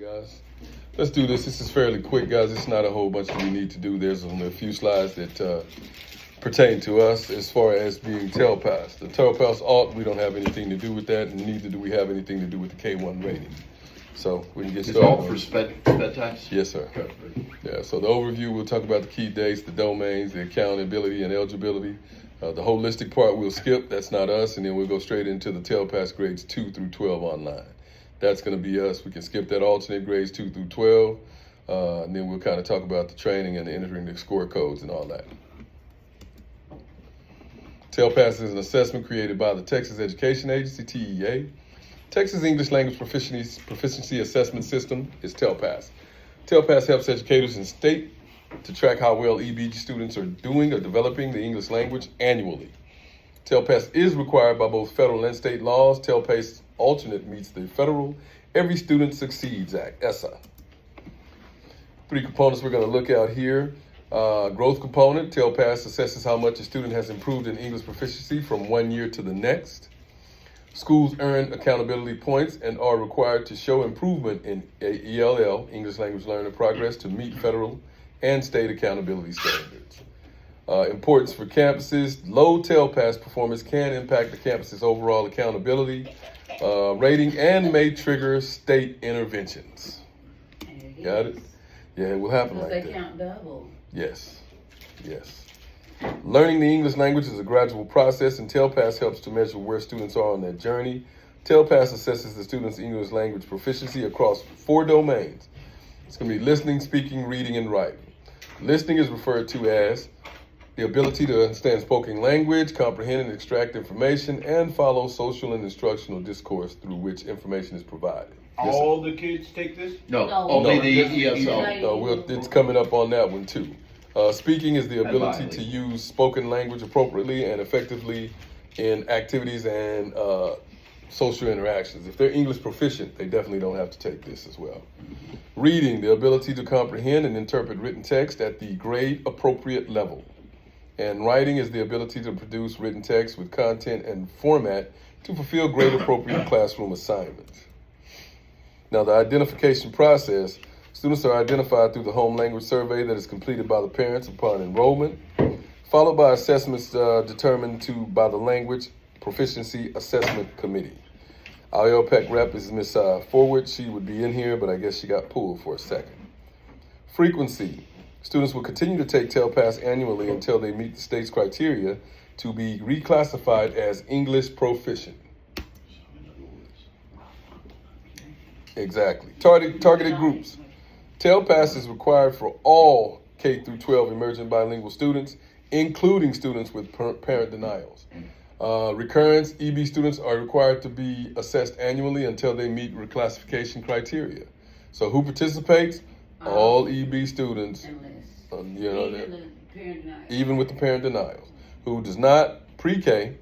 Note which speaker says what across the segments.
Speaker 1: Guys, let's do this. This is fairly quick, guys. It's not a whole bunch that we need to do. There's only a few slides that pertain to us as far as being TELPAS. The TELPAS alt, we don't have anything to do with that, and neither do we have anything to do with the K1 rating. So we can get started.
Speaker 2: It's all for sped types?
Speaker 1: Yes, sir. Yeah, so the overview, we'll talk about the key dates, the domains, the accountability and eligibility. The holistic part we'll skip, that's not us, and then we'll go straight into the TELPAS grades 2 through 12 online. That's going to be us. We can skip that alternate grades 2 through 12, and then we'll kind of talk about the training and the entering the score codes and all that. TELPAS is an assessment created by the Texas Education Agency, TEA. Texas English Language Proficiency Assessment System is TELPAS. TELPAS helps educators in state to track how well EB students are doing or developing the English language annually. TELPAS is required by both federal and state laws. TELPAS alternate meets the federal Every Student Succeeds Act, ESSA. 3 components we're going to look at here. Growth component, TELPAS assesses how much a student has improved in English proficiency from one year to the next. Schools earn accountability points and are required to show improvement in ELL, English Language Learner Progress, to meet federal and state accountability standards. Importance for campuses, low TELPAS performance can impact the campus's overall accountability rating and may trigger state interventions. Got it? Yeah, it will happen like that.
Speaker 3: They count double.
Speaker 1: Yes, yes. Learning the English language is a gradual process, and TELPAS helps to measure where students are on their journey. TELPAS assesses the student's English language proficiency across 4 domains. It's going to be listening, speaking, reading, and writing. Listening is referred to as the ability to understand spoken language, comprehend and extract information, and follow social and instructional discourse through which information is provided.
Speaker 4: All the kids take this?
Speaker 2: No,
Speaker 3: No.
Speaker 2: only
Speaker 1: No.
Speaker 2: the ESL.
Speaker 1: No, it's coming up on that one too. Speaking is the ability to use spoken language appropriately and effectively in activities and social interactions. If they're English proficient, they definitely don't have to take this as well. Reading, the ability to comprehend and interpret written text at the grade appropriate level. And writing is the ability to produce written text with content and format to fulfill grade appropriate classroom assignments. Now, the identification process, students are identified through the home language survey that is completed by the parents upon enrollment, followed by assessments determined by the Language Proficiency Assessment Committee. Our LPAC rep is Ms. Forward. She would be in here, but I guess she got pulled for a second. Frequency. Students will continue to take TELPAS annually until they meet the state's criteria to be reclassified as English proficient. Exactly. Targeted groups. TELPAS is required for all K through 12 emerging bilingual students, including students with parent denials. Recurrence, EB students are required to be assessed annually until they meet reclassification criteria. So who participates? All EB students, even with the parent denials. Who does not? Pre-K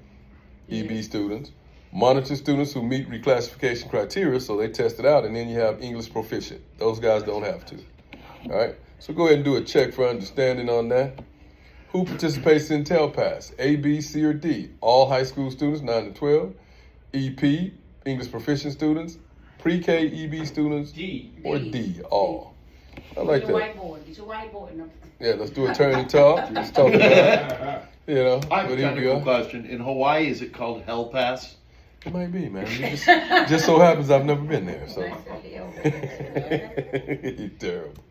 Speaker 1: EB students, monitor students who meet reclassification criteria, so they test it out, and then you have English proficient. Those guys don't have to. All right, so go ahead and do a check for understanding on that. Who participates in TELPAS? A, B, C, or D? All high school students, 9 to 12. EP, English proficient students. Pre-K EB students.
Speaker 4: D.
Speaker 1: Or D, all. I like that.
Speaker 3: Get your whiteboard.
Speaker 1: Yeah, let's do a turn and talk. Let's talk about,
Speaker 2: I have
Speaker 1: but
Speaker 2: a
Speaker 1: here we
Speaker 2: technical
Speaker 1: are.
Speaker 2: question. In Hawaii, is it called HELPAS?
Speaker 1: It might be, man. Just so happens I've never been there, so. You're terrible.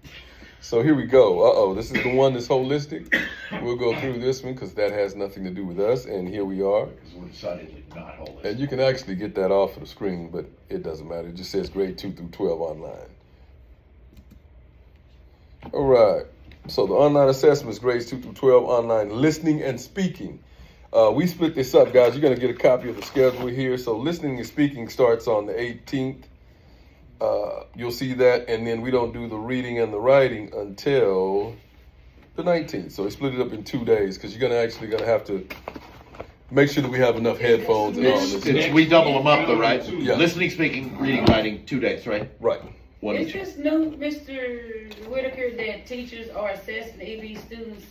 Speaker 1: So here we go. This is the one that's holistic. We'll go through this one because that has nothing to do with us, and here we are.
Speaker 2: Because we're decidedly not holistic.
Speaker 1: And you can actually get that off of the screen, but it doesn't matter. It just says grade 2 through 12 online. All right. So the online assessments, grades 2 through 12 online, listening and speaking. We split this up, guys. You're going to get a copy of the schedule here. So listening and speaking starts on the 18th. You'll see that, and then we don't do the reading and the writing until the 19th. So we split it up in 2 days because you're actually going to have to make sure that we have enough headphones and all this.
Speaker 2: We double them up, though, right?
Speaker 1: Yeah.
Speaker 2: Listening, speaking, reading, writing, 2 days, right?
Speaker 1: Right.
Speaker 2: One
Speaker 3: Is
Speaker 2: each.
Speaker 3: this new, Mr. Whitaker, that teachers are assessing EB students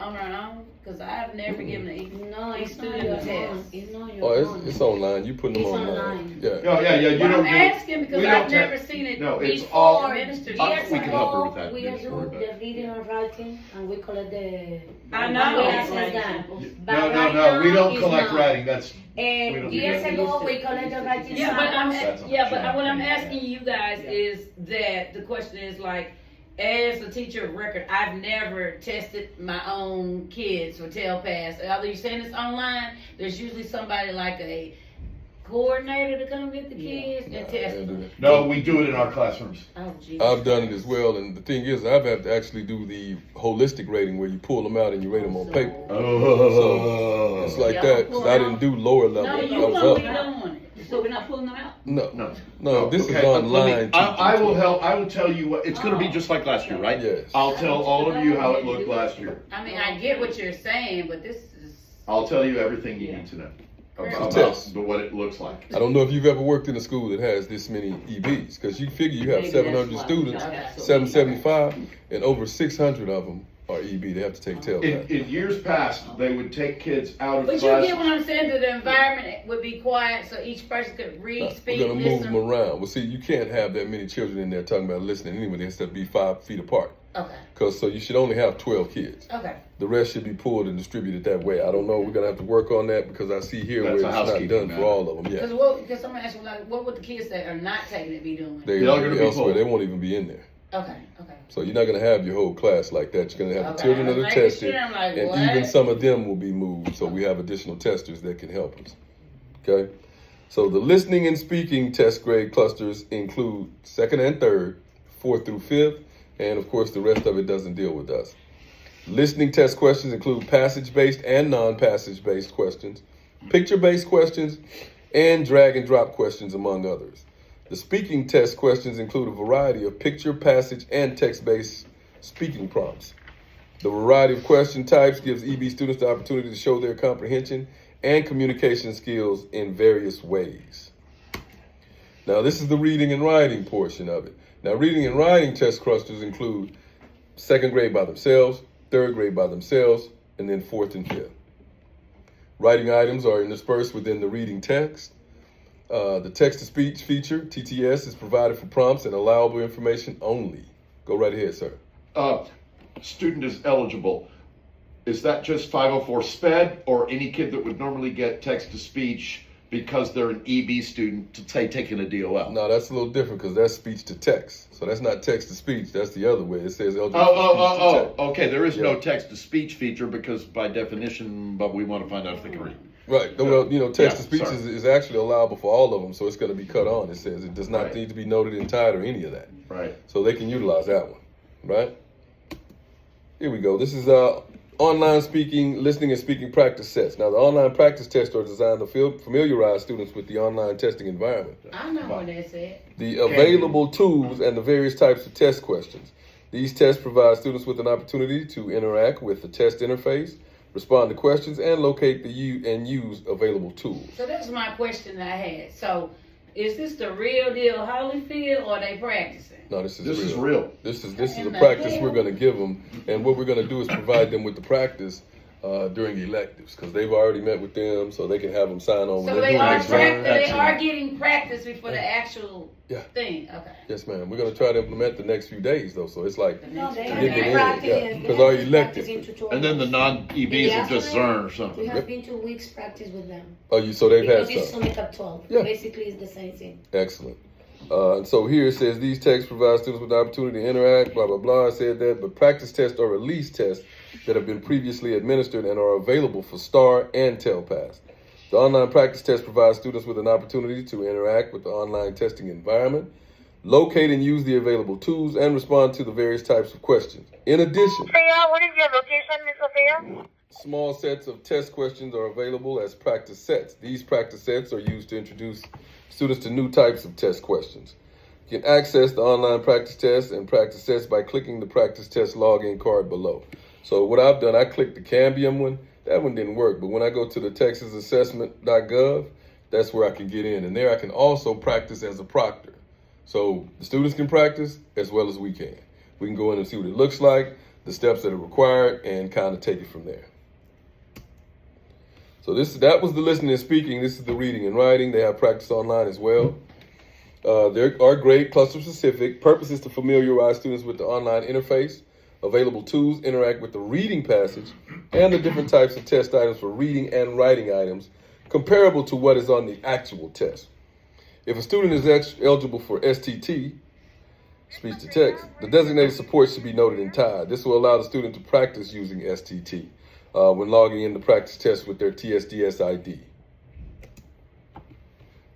Speaker 3: on our own? Cause I've never given a
Speaker 5: No,
Speaker 3: each
Speaker 5: it's not
Speaker 3: student
Speaker 5: your
Speaker 3: a test.
Speaker 5: own. It's not
Speaker 1: Oh,
Speaker 5: your own.
Speaker 1: it's online. You putting them
Speaker 5: It's
Speaker 1: online.
Speaker 5: online.
Speaker 1: Yeah.
Speaker 2: Yeah. You
Speaker 3: Well,
Speaker 2: don't
Speaker 3: I'm
Speaker 2: do.
Speaker 3: asking because
Speaker 2: we
Speaker 3: I've
Speaker 2: don't
Speaker 3: never
Speaker 2: test-
Speaker 3: seen it
Speaker 2: No, it's
Speaker 3: before
Speaker 2: all-
Speaker 3: administered.
Speaker 5: Years
Speaker 2: we can help her
Speaker 5: ago,
Speaker 2: with that.
Speaker 5: we
Speaker 2: You
Speaker 5: do
Speaker 2: just worry about
Speaker 5: the reading and writing, and we collect the.
Speaker 3: I know.
Speaker 5: We assess that. But
Speaker 2: No,
Speaker 5: right
Speaker 2: we
Speaker 5: now,
Speaker 2: don't
Speaker 5: it's
Speaker 2: collect
Speaker 5: not.
Speaker 2: writing. That's we don't
Speaker 5: And
Speaker 2: do
Speaker 5: years
Speaker 2: that.
Speaker 5: ago, we collect the writing.
Speaker 3: Yeah, but
Speaker 5: samples.
Speaker 3: what I'm asking you guys is that the question is like, as a teacher of record, I've never tested my own kids for TELPAS. Although you're saying it's online, there's usually somebody like a coordinator to come get the kids and test them.
Speaker 2: No, we do it in our classrooms.
Speaker 3: Oh, geez.
Speaker 1: I've done it as well, and the thing is, I've had to actually do the holistic rating where you pull them out and you rate them on paper.
Speaker 2: Oh,
Speaker 1: It's like
Speaker 3: Yeah,
Speaker 1: that because I didn't do lower level.
Speaker 3: No,
Speaker 1: I
Speaker 3: you
Speaker 1: was
Speaker 3: gonna
Speaker 1: up.
Speaker 3: be doing it.
Speaker 5: So we're not pulling them out?
Speaker 1: No, this is
Speaker 2: okay,
Speaker 1: online.
Speaker 2: I will help. I will tell you what it's going to be just like last year, right?
Speaker 1: Yes.
Speaker 2: I'll tell all of you how it looked last year.
Speaker 3: I mean, I get what you're saying, but this is.
Speaker 2: I'll tell you everything you need to know about
Speaker 1: Test.
Speaker 2: what it looks like.
Speaker 1: I don't know if you've ever worked in a school that has this many EBs, because you figure you have
Speaker 5: Maybe
Speaker 1: 700
Speaker 5: that's why.
Speaker 1: students,
Speaker 3: Okay.
Speaker 1: 775, and over 600 of them are EB. They have to take TELPAS.
Speaker 2: In years past, they would take kids out of
Speaker 3: But you
Speaker 2: class.
Speaker 3: get what I'm saying, that the environment would be quiet so each person could read, speak,
Speaker 1: We're gonna move
Speaker 3: listen.
Speaker 1: them around. Well, see, you can't have that many children in there talking about listening anyway. They have to be 5 feet apart.
Speaker 3: Okay,
Speaker 1: Cause so you should only have 12 kids.
Speaker 3: okay.
Speaker 1: The rest should be pulled and distributed that way. I don't know. We're gonna have to work on that because I see here
Speaker 2: That's
Speaker 1: where
Speaker 2: a
Speaker 1: it's not
Speaker 2: housekeeping
Speaker 1: done
Speaker 2: matter.
Speaker 1: for all of them. Yeah,
Speaker 3: Because someone asked me, like, what would the kids that are not taking it be doing?
Speaker 1: they're
Speaker 2: They're
Speaker 1: gonna
Speaker 2: gonna
Speaker 1: be
Speaker 2: be
Speaker 1: elsewhere.
Speaker 2: pulled.
Speaker 1: They won't even be in there.
Speaker 3: Okay.
Speaker 1: So you're not gonna have your whole class like that. You're gonna have the
Speaker 3: Okay,
Speaker 1: children
Speaker 3: I
Speaker 1: that
Speaker 3: was
Speaker 1: are
Speaker 3: making
Speaker 1: tested,
Speaker 3: sure. I'm like,
Speaker 1: and
Speaker 3: what?
Speaker 1: even some of them will be moved. So we have additional testers that can help us. Okay. So the listening and speaking test grade clusters include 2nd and 3rd, 4th through 5th, and of course the rest of it doesn't deal with us. Listening test questions include passage-based and non-passage-based questions, picture-based questions, and drag and drop questions, among others. The speaking test questions include a variety of picture, passage, and text-based speaking prompts. The variety of question types gives EB students the opportunity to show their comprehension and communication skills in various ways. Now, this is the reading and writing portion of it. Now, reading and writing test clusters include 2nd grade by themselves, 3rd grade by themselves, and then 4th and 5th. Writing items are interspersed within the reading text. The text-to-speech feature, TTS, is provided for prompts and allowable information only. Go right ahead, sir.
Speaker 2: Student is eligible. Is that just 504 SPED or any kid that would normally get text to speech because they're an EB student to say taking a DOL?
Speaker 1: No, that's a little different because that's speech to text. So that's not text to speech. That's the other way. It says eligible for speech to text.
Speaker 2: Okay. There is no
Speaker 1: Yeah.
Speaker 2: text to speech feature because by definition, but we want to find out if they can read.
Speaker 1: Right. Well, text to speech
Speaker 2: sorry.
Speaker 1: is actually allowable for all of them, so it's going to be cut on. It says it does not
Speaker 2: Right.
Speaker 1: need to be noted in tide or any of that.
Speaker 2: Right.
Speaker 1: So they can utilize that one, right? Here we go. This is online speaking, listening, and speaking practice sets. Now, the online practice tests are designed to familiarize students with the online testing environment,
Speaker 3: I know what they said.
Speaker 1: the available tools, and the various types of test questions. These tests provide students with an opportunity to interact with the test interface, respond to questions, and locate and use available tools.
Speaker 3: So that's my question I had. So, is this the real deal Holyfield or they practicing?
Speaker 1: No, this is
Speaker 2: This
Speaker 1: real.
Speaker 2: is real.
Speaker 1: This is a
Speaker 3: In the
Speaker 1: practice
Speaker 3: hell?
Speaker 1: we're going to give them, and what we're going to do is provide them with the practice during electives because they've already met with them, so they can have them sign on when
Speaker 3: So
Speaker 1: they're
Speaker 3: they
Speaker 1: doing
Speaker 3: are
Speaker 1: exam.
Speaker 3: they are getting practice before the actual
Speaker 1: Yeah.
Speaker 3: thing. Okay.
Speaker 1: Yes, ma'am. We're going to try to implement the next few days though, so it's like
Speaker 5: No, they
Speaker 1: to
Speaker 5: have
Speaker 1: get
Speaker 5: been
Speaker 1: them in,
Speaker 5: practicing.
Speaker 1: yeah,
Speaker 5: They
Speaker 1: because
Speaker 5: have
Speaker 1: our
Speaker 5: been
Speaker 1: elective.
Speaker 5: practicing tutorials.
Speaker 2: And then the non-EBs are just Zern or
Speaker 5: We
Speaker 2: something.
Speaker 5: have been 2 weeks practice with them.
Speaker 1: So they've had
Speaker 5: Because it's
Speaker 1: some.
Speaker 5: Summit Up 12.
Speaker 1: Yeah.
Speaker 5: Basically, it's the same thing.
Speaker 1: Excellent. And so here it says these texts provide students with the opportunity to interact, blah, blah, blah. I said that, but practice tests are release tests that have been previously administered and are available for STAR and TELPAS. The online practice test provides students with an opportunity to interact with the online testing environment, locate and use the available tools, and respond to the various types of questions. In addition,
Speaker 6: Sophia, what is your location, Miss Sophia?
Speaker 1: small sets of test questions are available as practice sets. These practice sets are used to introduce students to new types of test questions. You can access the online practice tests and practice sets by clicking the practice test login card below. So what I've done, I clicked the Cambium one. That one didn't work, but when I go to the texasassessment.gov, that's where I can get in. And there I can also practice as a proctor. So the students can practice as well as we can. We can go in and see what it looks like. the steps that are required, and kind of take it from there. So that was the listening and speaking. This is the reading and writing. They have practice online as well. There are grade cluster specific purposes to familiarize students with the online interface, available tools, interact with the reading passage, and the different types of test items for reading and writing items, comparable to what is on the actual test. If a student is eligible for STT, speech to text, the designated support should be noted in TIDE. This will allow the student to practice using STT when logging in the practice test with their TSDS ID.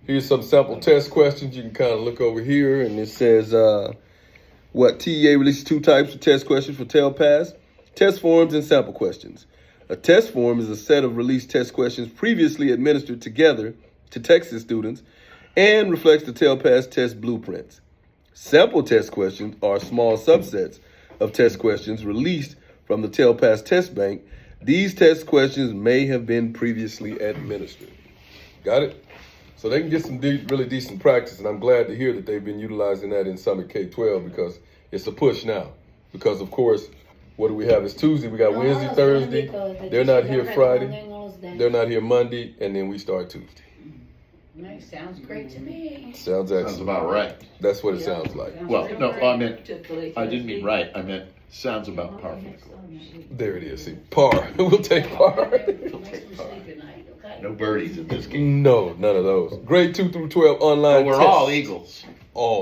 Speaker 1: Here's some sample test questions. You can kind of look over here, and it says, TEA releases 2 types of test questions for TELPAS: test forms and sample questions. A test form is a set of released test questions previously administered together to Texas students and reflects the TELPAS test blueprints. Sample test questions are small subsets of test questions released from the TELPAS test bank. These test questions may have been previously administered. Got it? So they can get some really decent practice, and I'm glad to hear that they've been utilizing that in Summit K-12 because it's a push now. Because, of course, what do we have? It's Tuesday. We got Wednesday, Thursday. They're not here Friday. They're not here Monday, and then we start Tuesday.
Speaker 3: That sounds great to me.
Speaker 1: Sounds
Speaker 2: about right.
Speaker 1: That's what it sounds like.
Speaker 2: Well, no, I didn't mean right. I meant sounds about perfect.
Speaker 1: There it is. See, par. We'll take par.
Speaker 2: No birdies in this game.
Speaker 1: No, none of those. Grade 2 through 12 online
Speaker 2: We're
Speaker 1: tests.
Speaker 2: all Eagles.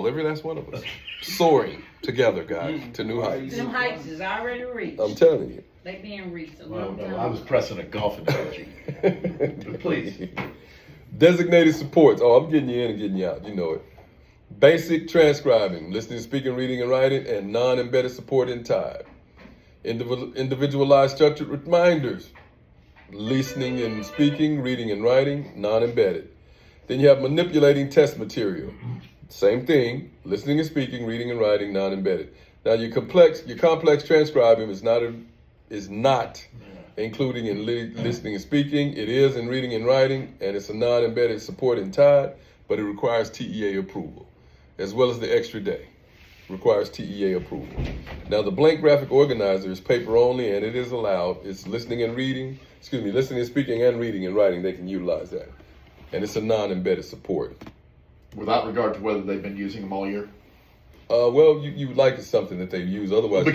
Speaker 1: Every last one of us. Soaring together, guys, to new heights.
Speaker 3: Them heights is already reached.
Speaker 1: I'm telling you.
Speaker 3: They being reached a
Speaker 2: Well,
Speaker 3: long
Speaker 2: no,
Speaker 3: time.
Speaker 2: I was pressing a golf analogy. But please.
Speaker 1: Designated supports. I'm getting you in and getting you out. You know it. Basic transcribing, listening, speaking, reading, and writing, and non-embedded support in TIDE. Individualized structured reminders, listening and speaking, reading and writing, non-embedded. Then you have manipulating test material. Same thing, listening and speaking, reading and writing, non-embedded. Now your complex transcribing is not including in listening and speaking. It is in reading and writing, and it's a non-embedded support in TIDE, but it requires TEA approval, as well as the extra day. Requires TEA approval. Now the blank graphic organizer is paper only, and it is allowed. It's listening and speaking and reading and writing. They can utilize that. And it's a non-embedded support.
Speaker 2: Without regard to whether they've been using them all year?
Speaker 1: Well, you like it's something that they use. Otherwise,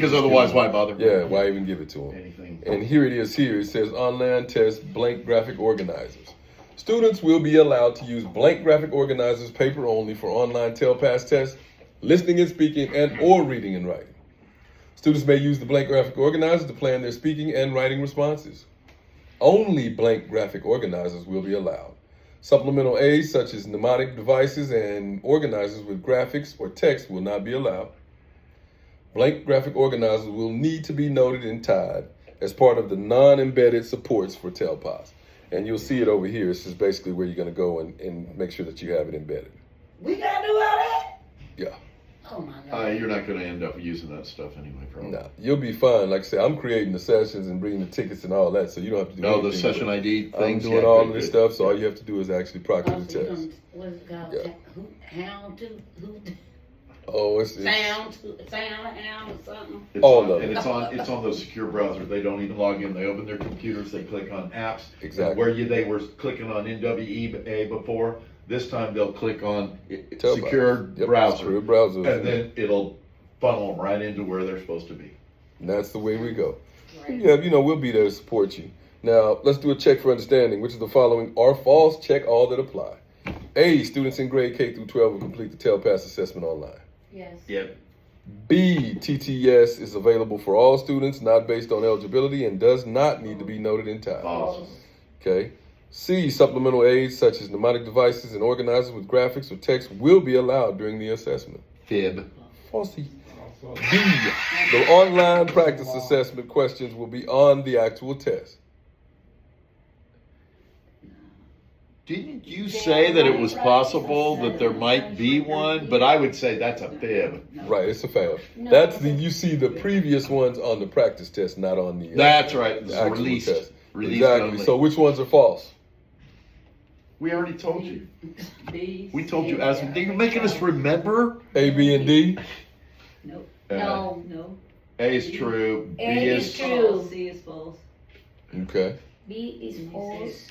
Speaker 2: Why bother?
Speaker 1: Yeah, why even give it to them?
Speaker 2: Anything.
Speaker 1: And here it is here. It says online test blank graphic organizers. Students will be allowed to use blank graphic organizers paper only for online TELPAS tests, listening and speaking, and or reading and writing. Students may use the blank graphic organizer to plan their speaking and writing responses. Only blank graphic organizers will be allowed. Supplemental aids such as mnemonic devices and organizers with graphics or text will not be allowed. Blank graphic organizers will need to be noted in TIDE as part of the non-embedded supports for TELPAS. And you'll see it over here. This is basically where you're going to go and make sure that you have it embedded.
Speaker 3: We gotta do all that?
Speaker 1: Yeah.
Speaker 3: Oh my God.
Speaker 2: You're not going to end up using that stuff anyway, probably.
Speaker 1: Nah, you'll be fine. Like I said, I'm creating the sessions and bringing the tickets and all that, so you don't have to do anything.
Speaker 2: No, the session ID
Speaker 1: I'm
Speaker 2: things.
Speaker 1: doing all of this stuff, so all you have to do is actually proctor the
Speaker 3: So you
Speaker 1: test.
Speaker 3: gonna- what is it called?
Speaker 1: Yeah.
Speaker 3: Hound to who?
Speaker 1: Oh, it's
Speaker 3: Sound hound or something.
Speaker 1: All of it.
Speaker 2: And it's on those secure browsers. They don't even log in. They open their computers. They click on apps.
Speaker 1: Exactly.
Speaker 2: Where they were clicking on NWEA before, this time they'll click on
Speaker 1: TELPAS.
Speaker 2: secure
Speaker 1: Yep,
Speaker 2: browser.
Speaker 1: secure browser.
Speaker 2: And then it'll funnel them right into where they're supposed to be.
Speaker 1: And that's the way we go.
Speaker 3: Right.
Speaker 1: Yeah, we'll be there to support you. Now, let's do a check for understanding, which is the following are false. Check all that apply. A, students in grade K through 12 will complete the TELPAS assessment online.
Speaker 5: Yes.
Speaker 2: Yep.
Speaker 1: B, TTS is available for all students, not based on eligibility, and does not need to be noted in TIDE.
Speaker 2: False.
Speaker 1: Okay. C, supplemental aids such as mnemonic devices and organizers with graphics or text will be allowed during the assessment.
Speaker 2: Fib.
Speaker 1: Falsy. D, the online practice assessment questions will be on the actual test.
Speaker 2: Didn't you say that it was possible that there might be one? But I would say that's a fib.
Speaker 1: Right, it's a fail.
Speaker 5: No.
Speaker 1: That's you see the previous ones on the practice test, not on the
Speaker 2: That's right.
Speaker 1: the
Speaker 2: It's
Speaker 1: actual
Speaker 2: released.
Speaker 1: test.
Speaker 2: Released
Speaker 1: Exactly.
Speaker 2: only.
Speaker 1: So which ones are false?
Speaker 2: We already told you.
Speaker 3: B,
Speaker 2: We told you,
Speaker 3: C,
Speaker 2: Aspen. You're making us remember.
Speaker 1: A, B, and D.
Speaker 3: Nope.
Speaker 2: Uh,
Speaker 5: No.
Speaker 3: No.
Speaker 2: A is true. B
Speaker 5: A is
Speaker 2: is
Speaker 5: true.
Speaker 7: C is false.
Speaker 1: Okay.
Speaker 5: B is false.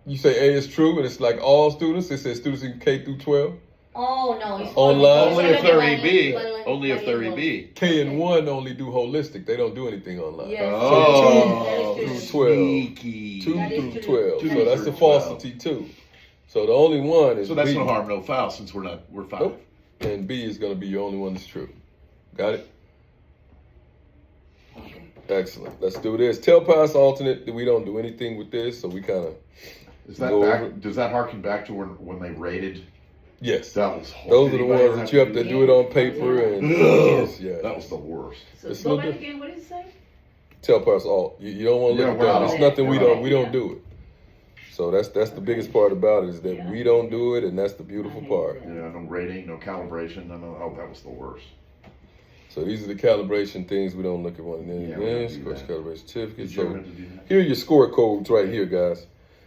Speaker 1: You say A is true, and it's like all students. It says students in K through 12.
Speaker 5: Oh no, it's
Speaker 1: Online?
Speaker 2: only if they're
Speaker 5: bilingual,
Speaker 2: EB.
Speaker 5: bilingual,
Speaker 2: Only if they're
Speaker 5: bilingual.
Speaker 2: EB.
Speaker 1: K and 1 only do holistic. They don't do anything online.
Speaker 5: Yes.
Speaker 2: Oh.
Speaker 5: That is
Speaker 1: Through
Speaker 5: true.
Speaker 1: 12.
Speaker 2: Sneaky.
Speaker 1: 2
Speaker 5: That is
Speaker 1: through
Speaker 5: true.
Speaker 1: 12.
Speaker 2: Two
Speaker 1: So that's
Speaker 2: through
Speaker 1: the
Speaker 2: 12.
Speaker 1: falsity too. So the only one is
Speaker 2: So that's
Speaker 1: B.
Speaker 2: no harm, no foul, since we're 5.
Speaker 1: Nope. And B is going to be your only one that's true. Got it? Excellent. Let's do this. Tell pass alternate. We don't do anything with this, so we kind of
Speaker 2: Is that
Speaker 1: Go
Speaker 2: back?
Speaker 1: over.
Speaker 2: Does that harken back to when they rated?
Speaker 1: yes.
Speaker 2: That was
Speaker 1: Those are the
Speaker 2: Anybody
Speaker 1: ones
Speaker 2: ever
Speaker 1: that you have to do it on
Speaker 5: that?
Speaker 1: paper and
Speaker 2: Ugh,
Speaker 1: yes.
Speaker 2: That was the worst.
Speaker 7: So
Speaker 1: It's
Speaker 7: go
Speaker 1: no
Speaker 7: back
Speaker 1: diff-
Speaker 7: again. What did it say?
Speaker 1: Tell pass alt. You don't want to
Speaker 2: Yeah,
Speaker 1: look
Speaker 2: we're
Speaker 1: at that.
Speaker 2: not
Speaker 1: It's
Speaker 2: alt.
Speaker 1: nothing we
Speaker 2: We're
Speaker 1: don't
Speaker 2: not
Speaker 1: we don't
Speaker 7: alt.
Speaker 1: do it. So that's the biggest part about it is that
Speaker 7: Yeah.
Speaker 1: we don't do it, and that's the beautiful
Speaker 7: I hate
Speaker 1: part.
Speaker 7: that.
Speaker 2: Yeah, no rating, no calibration, oh, that was the worst.
Speaker 1: So these are the calibration things we don't look at one. And then
Speaker 2: Yeah, we don't do
Speaker 1: course
Speaker 2: that.
Speaker 1: calibration certificates.
Speaker 2: Did you ever
Speaker 1: So
Speaker 2: have to do that?
Speaker 1: here are your score codes right here, guys.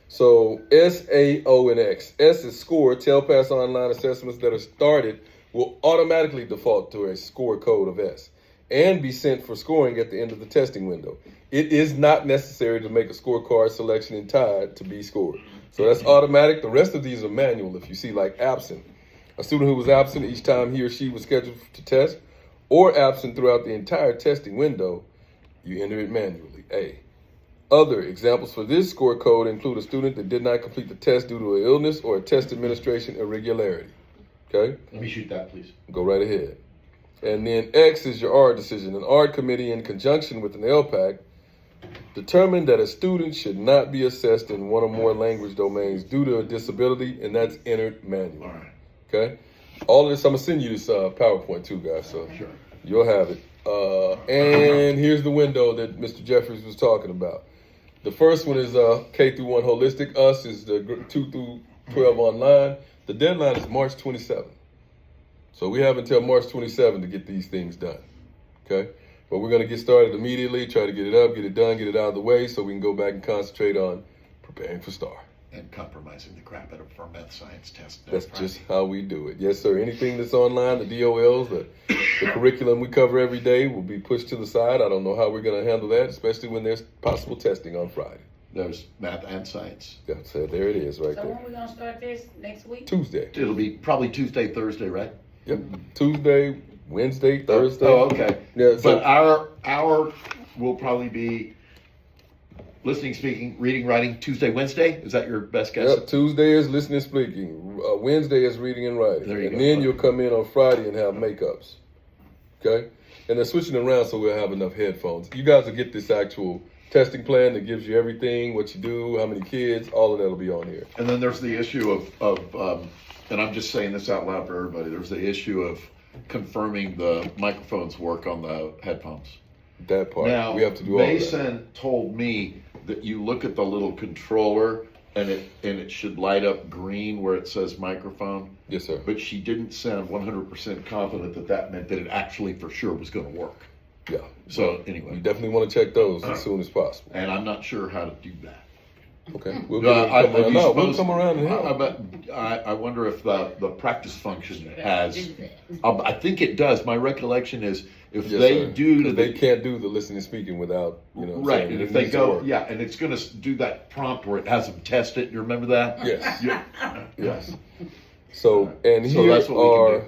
Speaker 1: So S, A, O, and X. S is score. Tell pass online assessments that are started will automatically default to a score code of S and be sent for scoring at the end of the testing window. It is not necessary to make a scorecard selection in Tide to be scored. So that's automatic. The rest of these are manual. If you see like absent, a student who was absent each time he or she was scheduled to test, or absent throughout the entire testing window, you enter it manually. A. Other examples for this score code include a student that did not complete the test due to an illness or a test administration irregularity. Okay?
Speaker 2: Let me shoot that, please.
Speaker 1: Go right ahead. And then X is your ARD decision. An ARD committee in conjunction with an LPAC determined that a student should not be assessed in one or more language domains due to a disability, and that's entered manually.
Speaker 2: All right.
Speaker 1: Okay? All of this, I'm going to send you this PowerPoint too, guys, so
Speaker 2: Sure.
Speaker 1: you'll have it. And here's the window that Mr. Jeffries was talking about. The first one is K through 1 holistic. Us is the 2 through 12 online. The deadline is March 27th. So we have until March 27th to get these things done. Okay? But we're going to get started immediately, try to get it up, get it done, get it out of the way so we can go back and concentrate on preparing for STAR.
Speaker 2: And compromising the crap out of our math science test.
Speaker 1: That's just how we do it. Yes, sir. Anything that's online, the DOLs, the curriculum we cover every day will be pushed to the side. I don't know how we're going to handle that, especially when there's possible testing on Friday.
Speaker 2: There's math and science.
Speaker 1: Yeah, so there it is right
Speaker 3: So
Speaker 1: there.
Speaker 3: when we gonna start this next week?
Speaker 1: Tuesday.
Speaker 2: It'll be probably Tuesday, Thursday, right?
Speaker 1: Yep. Tuesday, Wednesday, Thursday.
Speaker 2: Oh, okay.
Speaker 1: Yeah, so
Speaker 2: But our will probably be listening, speaking, reading, writing, Tuesday, Wednesday. Is that your best guess?
Speaker 1: yep, Tuesday is listening, speaking. Wednesday is reading and writing.
Speaker 2: There you
Speaker 1: and
Speaker 2: go.
Speaker 1: then you'll come in on Friday and have makeups. Okay? And they're switching around so we'll have enough headphones. You guys will get this actual testing plan that gives you everything, what you do, how many kids, all of that will be on here.
Speaker 2: And then there's the issue of and I'm just saying this out loud for everybody, there's the issue of confirming the microphones work on the headphones.
Speaker 1: That part.
Speaker 2: Now,
Speaker 1: we have to do all of that.
Speaker 2: Mason told me that you look at the little controller and it should light up green where it says microphone,
Speaker 1: Yes, sir.
Speaker 2: but she didn't sound 100% confident that that meant that it actually for sure was going to work.
Speaker 1: Yeah.
Speaker 2: So
Speaker 1: You
Speaker 2: anyway,
Speaker 1: definitely want to check those as soon as possible.
Speaker 2: and I'm not sure how to do that.
Speaker 1: Okay. We'll come around. No, we'll come around and help.
Speaker 2: But I wonder if the practice function has.
Speaker 3: Do that.
Speaker 2: I think it does. My recollection is if
Speaker 1: Yes,
Speaker 2: they
Speaker 1: sir.
Speaker 2: do
Speaker 1: 'Cause they can't do the listening and speaking without, you know. what I'm
Speaker 2: right,
Speaker 1: saying?
Speaker 2: and
Speaker 1: It
Speaker 2: if they
Speaker 1: needs to
Speaker 2: go,
Speaker 1: work.
Speaker 2: yeah, and it's going to do that prompt where it has them test it. You remember that?
Speaker 1: Yes.
Speaker 2: Yeah.
Speaker 1: Yes. So, and
Speaker 2: So
Speaker 1: here
Speaker 2: that's what we can
Speaker 1: are
Speaker 2: do.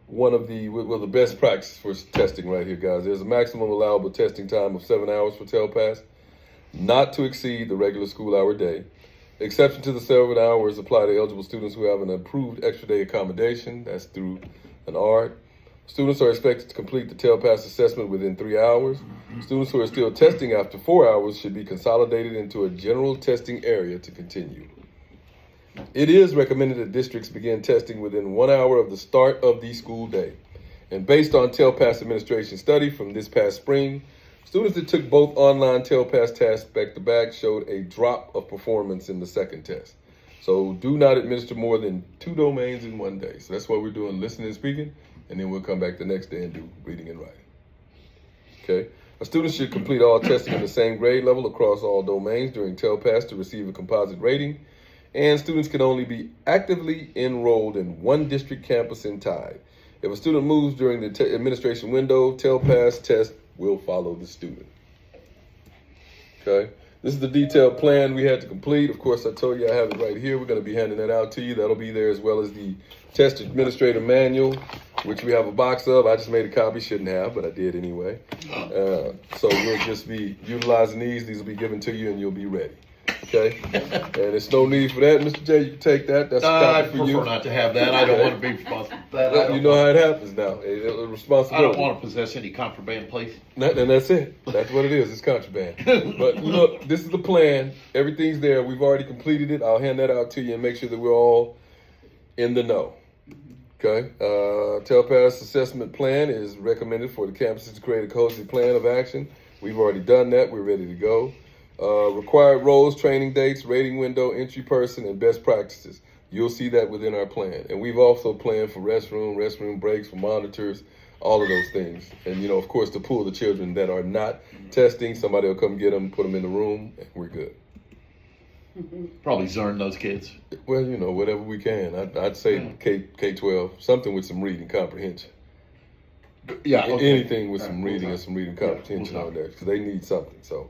Speaker 1: one of the best practices for testing right here, guys. There's a maximum allowable testing time of 7 hours for TELPAS, not to exceed the regular school hour day. Exception to the 7 hours apply to eligible students who have an approved extra day accommodation. That's through an ARD. Students are expected to complete the TELPAS assessment within 3 hours. Students who are still testing after 4 hours should be consolidated into a general testing area to continue. It is recommended that districts begin testing within 1 hour of the start of the school day. And based on TELPAS administration study from this past spring, students that took both online TELPAS tests back-to-back showed a drop of performance in the second test. So do not administer more than 2 domains in 1 day. So that's why we're doing listening and speaking, and then we'll come back the next day and do reading and writing. Okay? A student should complete all testing at the same grade level across all domains during TELPAS to receive a composite rating, and students can only be actively enrolled in one district campus in Tide. If a student moves during the administration window, TELPAS test will follow the student. Okay? This is the detailed plan we had to complete. Of course, I told you I have it right here. We're going to be handing that out to you. That'll be there as well as the test administrator manual, which we have a box of. I just made a copy, shouldn't have, but I did anyway. So we'll just be utilizing these. These will be given to you and you'll be ready. Okay? And it's no need for that. Mr. J, you can take that. That's a
Speaker 2: I
Speaker 1: copy for you.
Speaker 2: prefer not to have that. I don't want to be responsible for that.
Speaker 1: You know how it happens now.
Speaker 2: I
Speaker 1: Responsibility.
Speaker 2: don't want to possess any contraband, please.
Speaker 1: And that's it. That's what it is. It's contraband. But look, this is the plan. Everything's there. We've already completed it. I'll hand that out to you and make sure that we're all in the know. Okay? TELPAS assessment plan is recommended for the campuses to create a cohesive plan of action. We've already done that. We're ready to go. Required roles, training dates, rating window, entry person, and best practices. You'll see that within our plan. And we've also planned for restroom breaks, for monitors, all of those things. And, you know, of course, to pull the children that are not testing, somebody will come get them, put them in the room, and we're good.
Speaker 2: Probably Zern those kids.
Speaker 1: Well, you know, whatever we can. I'd say K-12, something with some reading comprehension.
Speaker 2: Yeah. Okay.
Speaker 1: Anything with some reading and some reading comprehension on there, because they need something. So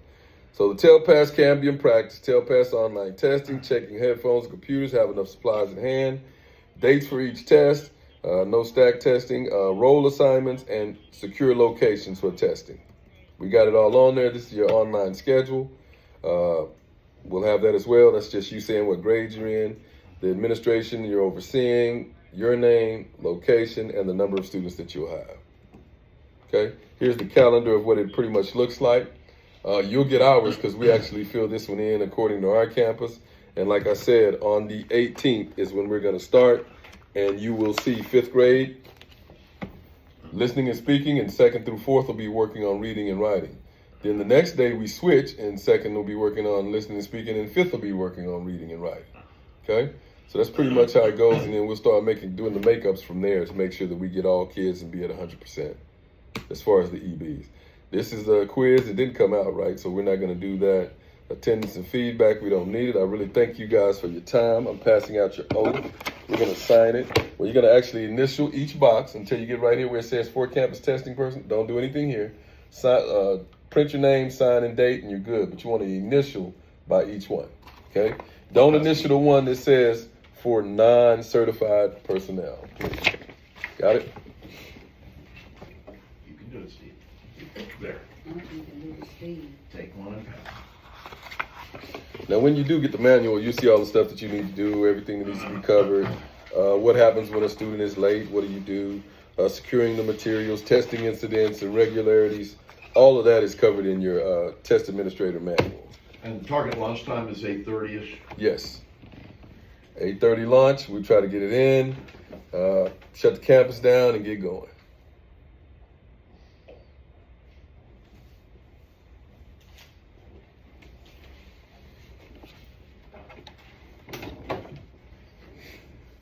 Speaker 1: the TELPAS can be in practice. TELPAS online testing, checking headphones and computers, have enough supplies in hand, dates for each test, no stack testing, role assignments, and secure locations for testing. We got it all on there. This is your online schedule. We'll have that as well. That's just you saying what grade you're in, the administration you're overseeing, your name, location, and the number of students that you'll have. Okay? Here's the calendar of what it pretty much looks like. You'll get ours because we actually fill this one in according to our campus. And like I said, on the 18th is when we're going to start. And you will see 5th grade listening and speaking, and 2nd through 4th will be working on reading and writing. Then the next day we switch, and 2nd will be working on listening and speaking, and 5th will be working on reading and writing. Okay? So that's pretty much how it goes. And then we'll start doing the makeups from there to make sure that we get all kids and be at 100% as far as the EBs. This is a quiz. It didn't come out right, so we're not going to do that. Attendance and feedback, we don't need it. I really thank you guys for your time. I'm passing out your oath. We're going to sign it. Well, you're going to actually initial each box until you get right here where it says for campus testing person. Don't do anything here. Print your name, sign, and date, and you're good. But you want to initial by each one, okay? Don't initial the one that says for non-certified personnel. Got it?
Speaker 2: You can do it, Steve. There. Take one and pass.
Speaker 1: Now, when you do get the manual, you see all the stuff that you need to do, everything that needs to be covered. What happens when a student is late? What do you do? Securing the materials, testing incidents, irregularities. All of that is covered in your test administrator manual.
Speaker 2: And target lunchtime is 8:30ish.
Speaker 1: Yes. 8:30 lunch. We try to get it in, shut the campus down, and get going.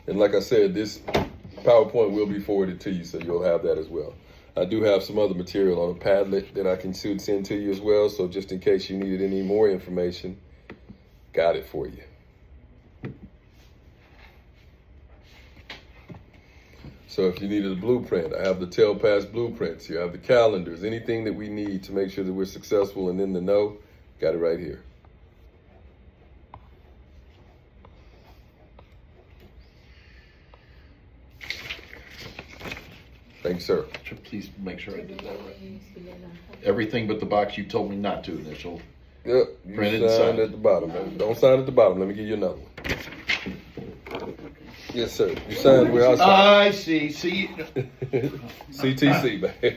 Speaker 1: And like I said, this PowerPoint will be forwarded to you, so you'll have that as well. I do have some other material on a Padlet that I can send to you as well, so just in case you needed any more information, got it for you. So if you needed a blueprint, I have the TELPAS blueprints here. I have the calendars, anything that we need to make sure that we're successful and in the know, got it right here. Thank you, sir.
Speaker 2: Please make sure I did that right. Everything but the box you told me not to initial.
Speaker 1: Yep, you
Speaker 2: Printed and
Speaker 1: signed
Speaker 2: signed.
Speaker 1: at the bottom. Don't sign at the bottom. Let me give you another one. Yes, sir. You signed where I
Speaker 2: I see. See.
Speaker 1: signed. CTC, baby.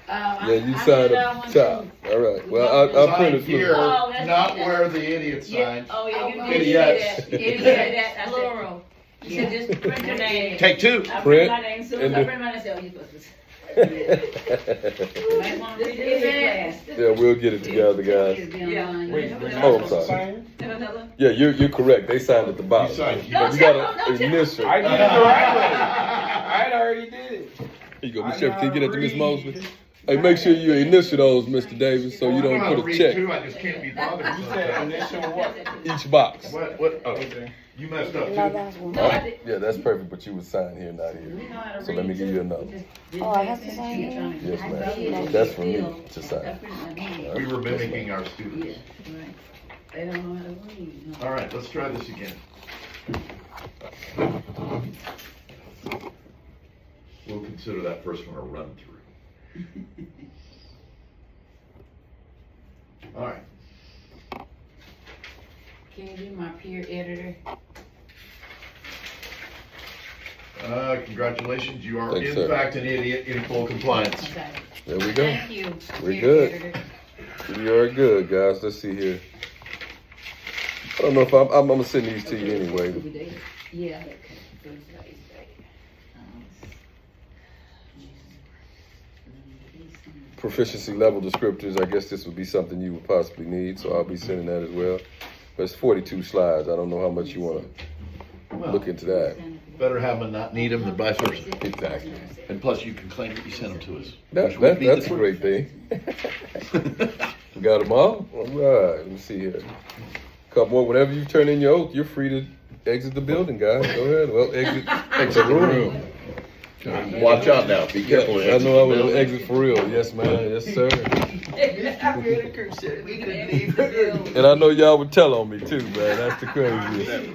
Speaker 3: Yeah,
Speaker 1: you signed at the top. All right. Well, I'll print
Speaker 2: Sign
Speaker 1: it
Speaker 2: here,
Speaker 1: through.
Speaker 3: Oh, that's
Speaker 2: not
Speaker 3: right.
Speaker 2: where the idiot signs.
Speaker 3: Oh, yeah, you
Speaker 2: Idiots.
Speaker 3: did say that. You did say that. I said,
Speaker 5: Plural.
Speaker 3: you said just print your name.
Speaker 2: Take two.
Speaker 3: I
Speaker 1: Print
Speaker 3: print my name. Soon as
Speaker 1: and
Speaker 3: I
Speaker 1: the-
Speaker 3: print mine, I said, oh, you supposed to. Might want to read it in class.
Speaker 1: Yeah, we'll get it together, guys.
Speaker 3: Yeah.
Speaker 4: Wait, we're not
Speaker 1: Oh, I'm
Speaker 4: supposed to
Speaker 1: sorry.
Speaker 4: sign it?
Speaker 3: Another?
Speaker 1: Yeah, you're correct. They signed at the bottom.
Speaker 2: You signed here.
Speaker 1: But you got to initial.
Speaker 4: I did it the right way. I already did it.
Speaker 1: Here you go,
Speaker 4: I
Speaker 1: Miss Sheriff. Can you get that to Miss
Speaker 4: read.
Speaker 1: Mosley? Hey, make sure you initial those, Mr. Davis, so you
Speaker 2: I
Speaker 1: don't
Speaker 2: know how to
Speaker 1: put a
Speaker 2: read
Speaker 1: check
Speaker 2: too, I just can't be bothered.
Speaker 4: You said initial what?
Speaker 1: each box.
Speaker 2: What? Oh.
Speaker 4: Okay.
Speaker 2: You messed up
Speaker 5: No,
Speaker 2: too.
Speaker 5: that's one.
Speaker 3: No, I did.
Speaker 1: Yeah, that's perfect, but you would sign here, not
Speaker 3: We
Speaker 1: here.
Speaker 3: know how to
Speaker 1: So let
Speaker 3: read,
Speaker 1: me give you
Speaker 3: too.
Speaker 1: another.
Speaker 3: We just didn't
Speaker 5: Oh, I
Speaker 3: pay
Speaker 5: have to
Speaker 3: attention.
Speaker 5: sign
Speaker 3: You're
Speaker 5: here?
Speaker 3: trying to-
Speaker 1: Yes,
Speaker 3: I
Speaker 1: ma'am.
Speaker 3: did.
Speaker 1: That's for me
Speaker 3: Still,
Speaker 1: to sign.
Speaker 3: I put my name.
Speaker 2: We were mimicking our students.
Speaker 3: Yeah, right. They don't know how to read.
Speaker 2: All right, let's try this again. We'll consider that first one a run through. All right.
Speaker 3: Can you be my peer editor?
Speaker 2: Congratulations, you are
Speaker 1: Thanks,
Speaker 2: in
Speaker 1: sir.
Speaker 2: fact an idiot in full compliance.
Speaker 3: Okay.
Speaker 1: There we go.
Speaker 3: Thank you.
Speaker 1: We're
Speaker 3: peer
Speaker 1: good.
Speaker 3: editor.
Speaker 1: We are good, guys. Let's see here. I don't know if I'm gonna send these to you anyway.
Speaker 3: Yeah.
Speaker 1: Proficiency level descriptors, I guess this would be something you would possibly need, so I'll be sending that as well. But it's 42 slides. I don't know how much you want to
Speaker 2: Well,
Speaker 1: look into that.
Speaker 2: better have them and not need them than vice versa.
Speaker 1: Exactly.
Speaker 2: And plus, you can claim that you sent them to us.
Speaker 1: That's a great thing. We got them all? All right, let me see here. Couple more. Whenever you turn in your oath, you're free to exit the building, guys. Go ahead. Well, exit the room.
Speaker 2: Watch out now, be careful.
Speaker 1: I know I will exit for real. Yes, man. Yes, sir. And I know y'all would tell on me too, man. That's the craziest.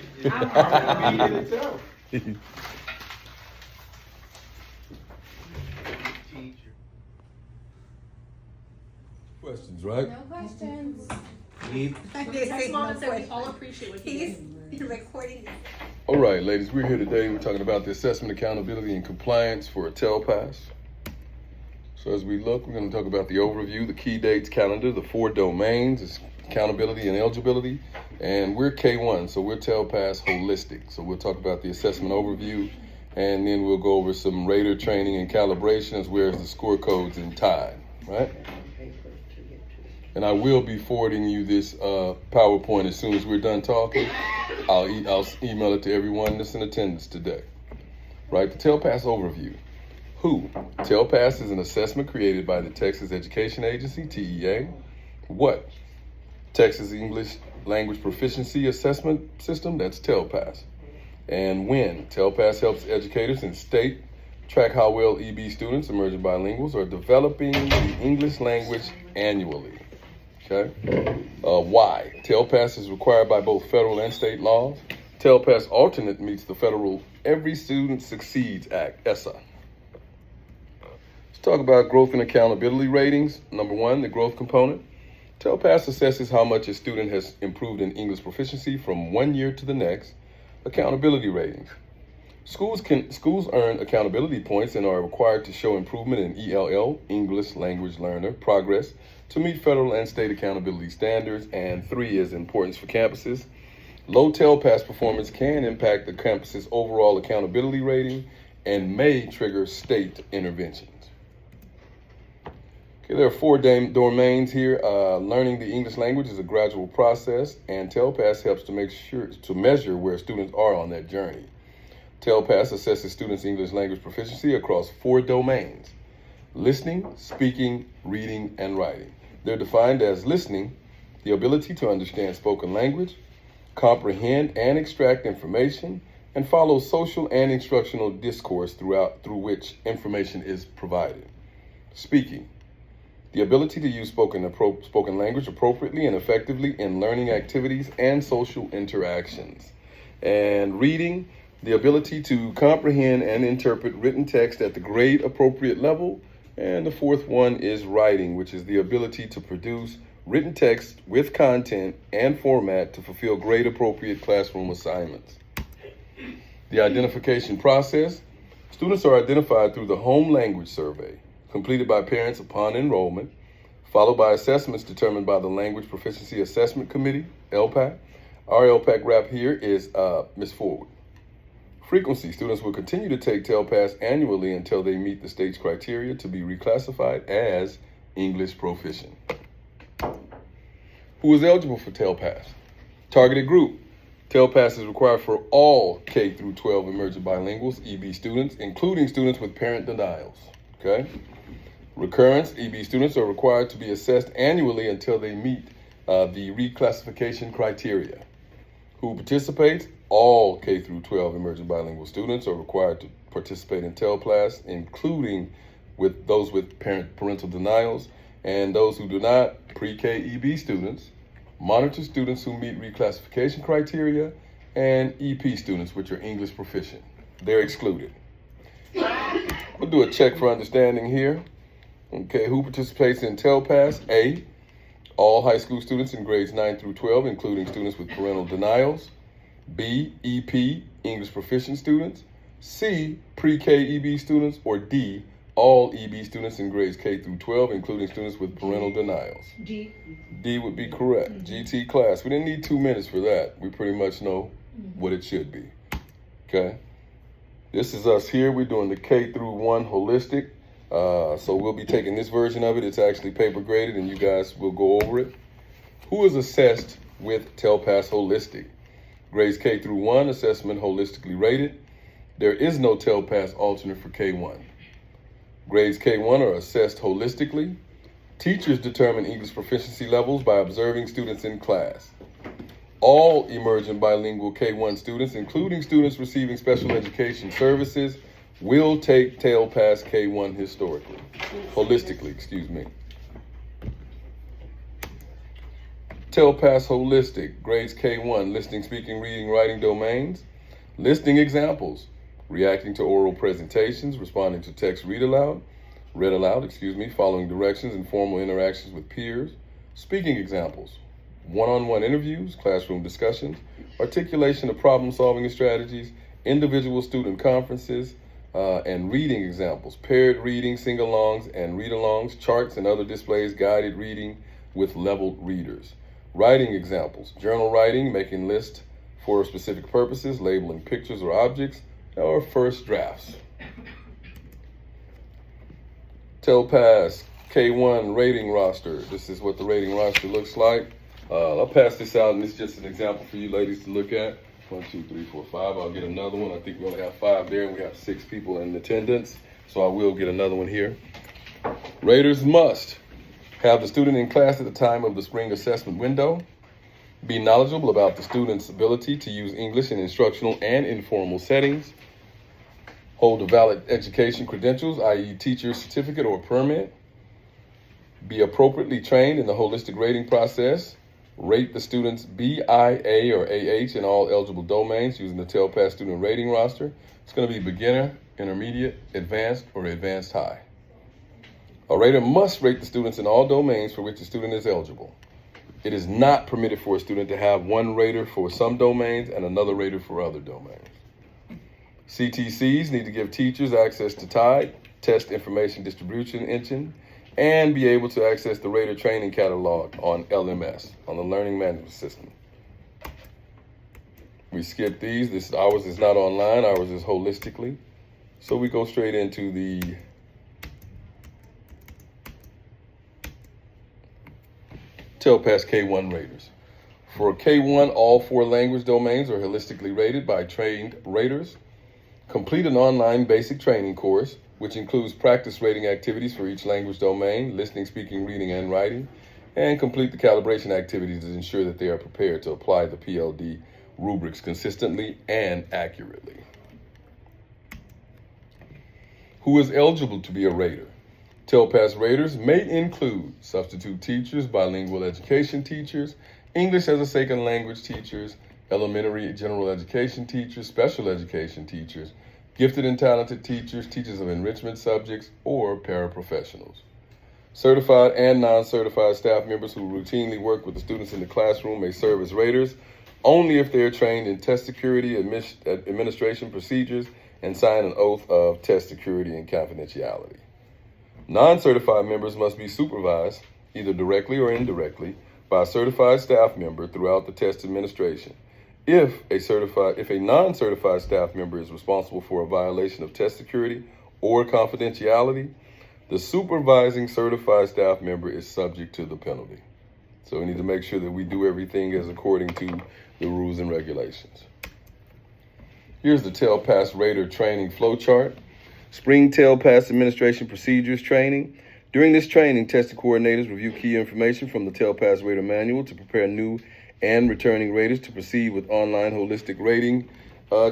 Speaker 1: Questions, right?
Speaker 7: No questions.
Speaker 8: As long as we all appreciate what he's
Speaker 7: recording.
Speaker 1: All right, ladies, we're here today. We're talking about the assessment, accountability, and compliance for a TELPAS. So as we look, we're going to talk about the overview, the key dates calendar, the 4 domains, it's accountability and eligibility, and we're K1, so we're TELPAS holistic. So we'll talk about the assessment overview, and then we'll go over some radar training and calibration, as well as the score codes and time, right? And I will be forwarding you this PowerPoint as soon as we're done talking. I'll email it to everyone that's in attendance today. Right, the TELPAS overview. Who? TELPAS is an assessment created by the Texas Education Agency, TEA. What? Texas English Language Proficiency Assessment System, that's TELPAS. And when? TELPAS helps educators in state track how well EB students, emerging bilinguals, are developing the English language annually. Okay. Why? TELPAS is required by both federal and state laws. TELPAS alternate meets the federal Every Student Succeeds Act, ESSA. Let's talk about growth and accountability ratings. Number 1, the growth component. TELPAS assesses how much a student has improved in English proficiency from one year to the next. Accountability ratings. Schools earn accountability points and are required to show improvement in ELL, English Language Learner, progress to meet federal and state accountability standards. And 3 is importance for campuses. Low TELPAS performance can impact the campus's overall accountability rating and may trigger state interventions. Okay, there are 4 domains here. Learning the English language is a gradual process, and TELPAS helps to measure where students are on that journey. TELPAS assesses students' English language proficiency across 4 domains: listening, speaking, reading, and writing. They're defined as listening, the ability to understand spoken language, comprehend and extract information, and follow social and instructional discourse through which information is provided. Speaking, the ability to use spoken language appropriately and effectively in learning activities and social interactions. And reading, the ability to comprehend and interpret written text at the grade appropriate level. And the 4th one is writing, which is the ability to produce written text with content and format to fulfill grade appropriate classroom assignments. The identification process. Students are identified through the home language survey, completed by parents upon enrollment, followed by assessments determined by the Language Proficiency Assessment Committee, LPAC. Our LPAC rep here is Ms. Forward. Frequency. Students will continue to take TELPAS annually until they meet the state's criteria to be reclassified as English proficient. Who is eligible for TELPAS? Targeted group. TELPAS is required for all K through 12 emerging bilinguals, EB students, including students with parent denials. Okay. Recurrence. EB students are required to be assessed annually until they meet the reclassification criteria. Who participates? All K through 12 emerging bilingual students are required to participate in TELPAS, including with those with parental denials, and those who do not, pre-K EB students, monitor students who meet reclassification criteria, and EP students, which are English proficient. They're excluded. We'll do a check for understanding here. Okay, who participates in TELPAS? A, all high school students in grades 9 through 12, including students with parental denials. B, EP, English proficient students. C, pre-K EB students. Or D, all EB students in grades K through 12, including students with parental denials.
Speaker 8: D.
Speaker 1: D would be correct. GT class. We didn't need 2 minutes for that. We pretty much know what it should be. Okay? This is us here. We're doing the K through 1 holistic. So we'll be taking this version of it. It's actually paper graded, and you guys will go over it. Who is assessed with TELPAS Holistic? Grades K through 1, assessment holistically rated. There is no TELPAS alternate for K1. Grades K1 are assessed holistically. Teachers determine English proficiency levels by observing students in class. All emergent bilingual K1 students, including students receiving special education services, will take TELPAS K1 holistically, excuse me. TELPAS Holistic, grades K1, listening, speaking, reading, writing domains, listing examples, reacting to oral presentations, responding to text read aloud, following directions and formal interactions with peers, speaking examples, one-on-one interviews, classroom discussions, articulation of problem-solving strategies, individual student conferences, and reading examples, paired reading, sing-alongs and read-alongs, charts and other displays, guided reading with leveled readers. Writing examples, journal writing, making lists for specific purposes, labeling pictures or objects, or first drafts. TELPAS K1 rating roster. This is what the rating roster looks like. I'll pass this out, and it's just an example for you ladies to look at. 1, 2, 3, 4, 5. I'll get another one. I think we only have 5 there, and we have 6 people in attendance, so I will get another one here. Raters must have the student in class at the time of the spring assessment window, be knowledgeable about the student's ability to use English in instructional and informal settings, hold a valid education credentials, i.e. teacher certificate or permit, be appropriately trained in the holistic rating process, rate the student's B, I, A, or AH in all eligible domains using the TELPAS student rating roster. It's going to be beginner, intermediate, advanced, or advanced high. A rater must rate the students in all domains for which the student is eligible. It is not permitted for a student to have one rater for some domains and another rater for other domains. CTCs need to give teachers access to TIDE, Test Information Distribution Engine, and be able to access the rater training catalog on LMS, on the Learning Management System. We skip these. Ours is not online. Ours is holistically. So we go straight into the TELPAS K1 raters. For K1, all 4 language domains are holistically rated by trained raters. Complete an online basic training course, which includes practice rating activities for each language domain, listening, speaking, reading, and writing, and complete the calibration activities to ensure that they are prepared to apply the PLD rubrics consistently and accurately. Who is eligible to be a rater? TELPAS raters may include substitute teachers, bilingual education teachers, English as a second language teachers, elementary general education teachers, special education teachers, gifted and talented teachers, teachers of enrichment subjects, or paraprofessionals. Certified and non-certified staff members who routinely work with the students in the classroom may serve as raters only if they are trained in test security, administration procedures, and sign an oath of test security and confidentiality. Non-certified members must be supervised, either directly or indirectly, by a certified staff member throughout the test administration. If a non-certified staff member is responsible for a violation of test security or confidentiality, the supervising certified staff member is subject to the penalty. So we need to make sure that we do everything as according to the rules and regulations. Here's the TELPAS rater training flowchart. Spring TELPAS administration procedures training. During this training, testing coordinators review key information from the TELPAS rater manual to prepare new and returning raters to proceed with online holistic rating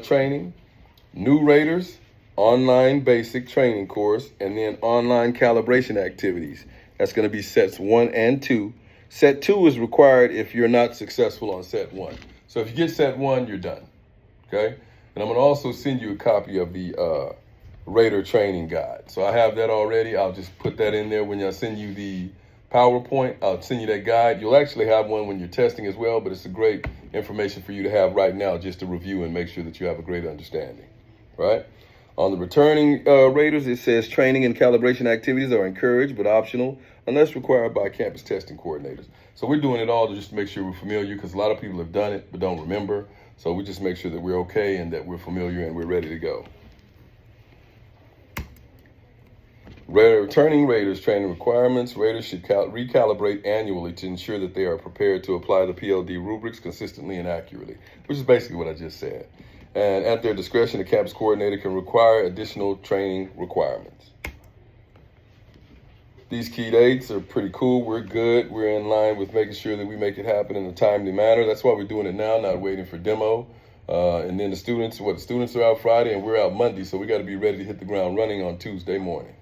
Speaker 1: training. New raters, online basic training course, and then online calibration activities. That's going to be sets 1 and 2. Set 2 is required if you're not successful on set 1. So if you get set 1, you're done. Okay? And I'm going to also send you a copy of the Rater training guide. So I have that already. I'll just put that in there when I send you the PowerPoint. I'll send you that guide. You'll actually have one when you're testing as well, but it's a great information for you to have right now just to review and make sure that you have a great understanding, right? On the returning raters, it says training and calibration activities are encouraged but optional unless required by campus testing coordinators. So we're doing it all to just make sure we're familiar, because a lot of people have done it but don't remember. So we just make sure that we're okay and that we're familiar and we're ready to go. Returning raters training requirements. Raters should recalibrate annually to ensure that they are prepared to apply the PLD rubrics consistently and accurately, which is basically what I just said. And at their discretion, the campus coordinator can require additional training requirements. These key dates are pretty cool. We're good. We're in line with making sure that we make it happen in a timely manner. That's why we're doing it now, not waiting for demo. And then the students are out Friday and we're out Monday, so we got to be ready to hit the ground running on Tuesday morning.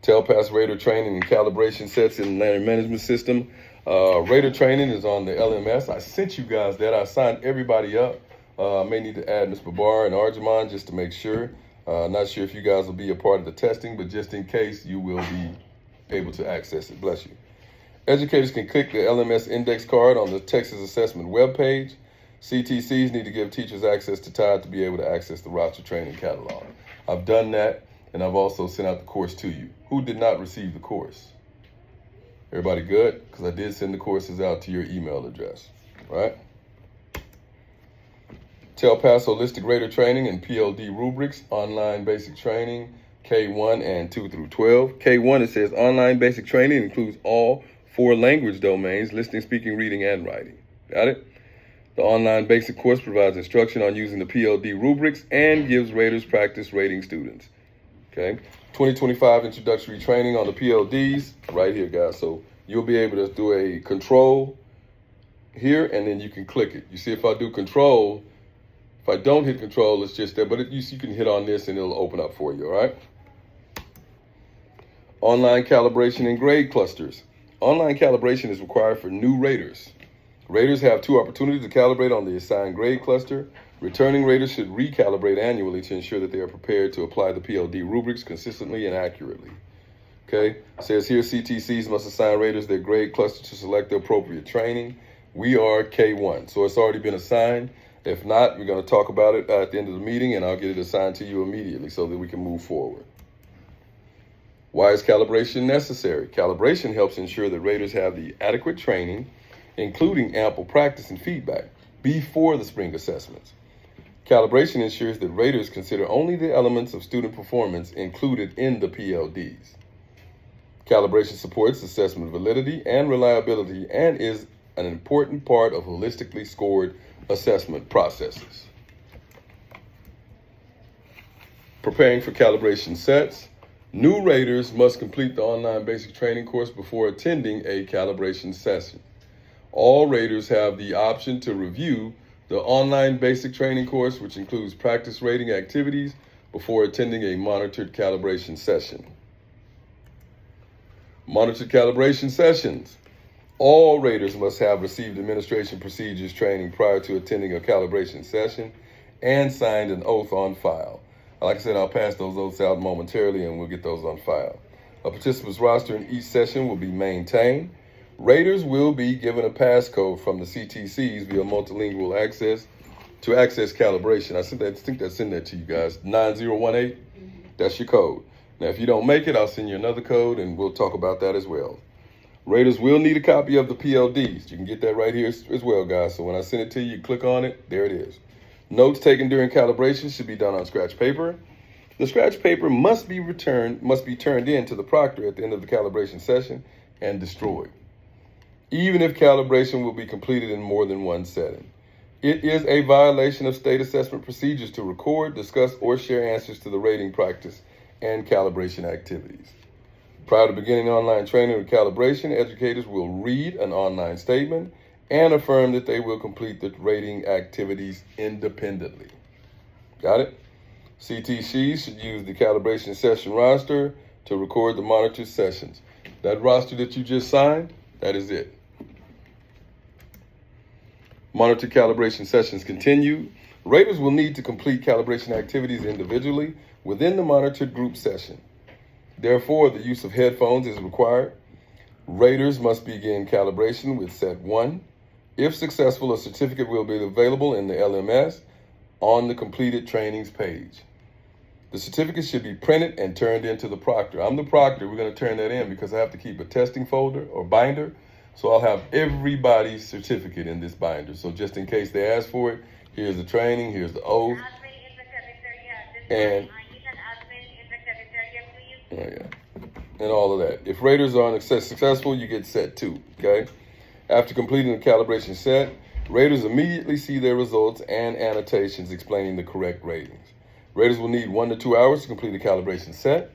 Speaker 1: TELPAS Rater training and calibration sets in the learning management system. Rater training is on the LMS. I sent you guys that. I signed everybody up. I may need to add Ms. Babar and Arjumon just to make sure. Not sure if you guys will be a part of the testing, but just in case, you will be able to access it. Bless you. Educators can click the LMS index card on the Texas Assessment webpage. CTCs need to give teachers access to TIDE to be able to access the roster training catalog. I've done that, and I've also sent out the course to you. Who did not receive the course? Everybody good? Because I did send the courses out to your email address, right? TELPAS Holistic Rater Training and PLD Rubrics, Online Basic Training, K1 and 2 through 12. K1, it says online basic training includes all 4 language domains, listening, speaking, reading, and writing. Got it? The online basic course provides instruction on using the PLD rubrics and gives raters practice rating students. Okay? 2025 introductory training on the PLDs, right here, guys. So you'll be able to do a control here, and then you can click it. You see, if I do control, if I don't hit control, it's just there, but you can hit on this and it'll open up for you, all right? Online calibration and grade clusters. Online calibration is required for new raters. Raters have 2 opportunities to calibrate on the assigned grade cluster. Returning raters should recalibrate annually to ensure that they are prepared to apply the PLD rubrics consistently and accurately. Okay, it says here CTCs must assign raters their grade cluster to select the appropriate training. We are K1, so it's already been assigned. If not, we're going to talk about it at the end of the meeting, and I'll get it assigned to you immediately so that we can move forward. Why is calibration necessary? Calibration helps ensure that raters have the adequate training, including ample practice and feedback, before the spring assessments. Calibration ensures that raters consider only the elements of student performance included in the PLDs. Calibration supports assessment validity and reliability and is an important part of holistically scored assessment processes. Preparing for calibration sets. New raters must complete the online basic training course before attending a calibration session. All raters have the option to review the online basic training course, which includes practice rating activities, before attending a monitored calibration session. Monitored calibration sessions. All raters must have received administration procedures training prior to attending a calibration session and signed an oath on file. Like I said, I'll pass those oaths out momentarily and we'll get those on file. A participant's roster in each session will be maintained. Raters will be given a passcode from the CTCs via multilingual access to access calibration. I think that's in there to you guys. 9018, that's your code. Now, if you don't make it, I'll send you another code and we'll talk about that as well. Raters will need a copy of the PLDs. You can get that right here as well, guys. So when I send it to you, you click on it, there it is. Notes taken during calibration should be done on scratch paper. The scratch paper must be turned in to the proctor at the end of the calibration session and destroyed, even if calibration will be completed in more than one setting. It is a violation of state assessment procedures to record, discuss, or share answers to the rating practice and calibration activities. Prior to beginning online training or calibration, educators will read an online statement and affirm that they will complete the rating activities independently. Got it? CTC should use the calibration session roster to record the monitored sessions. That roster that you just signed, that is it. Monitor calibration sessions continue. Raters will need to complete calibration activities individually within the monitored group session. Therefore, the use of headphones is required. Raters must begin calibration with set 1. If successful, a certificate will be available in the LMS on the completed trainings page. The certificate should be printed and turned into the proctor. I'm the proctor. We're going to turn that in because I have to keep a testing folder or binder. So I'll have everybody's certificate in this binder. So just in case they ask for it, here's the training, here's the oath. And and all of that. If raters are successful, you get set 2, okay? After completing the calibration set, raters immediately see their results and annotations explaining the correct ratings. Raters will need 1 to 2 hours to complete a calibration set.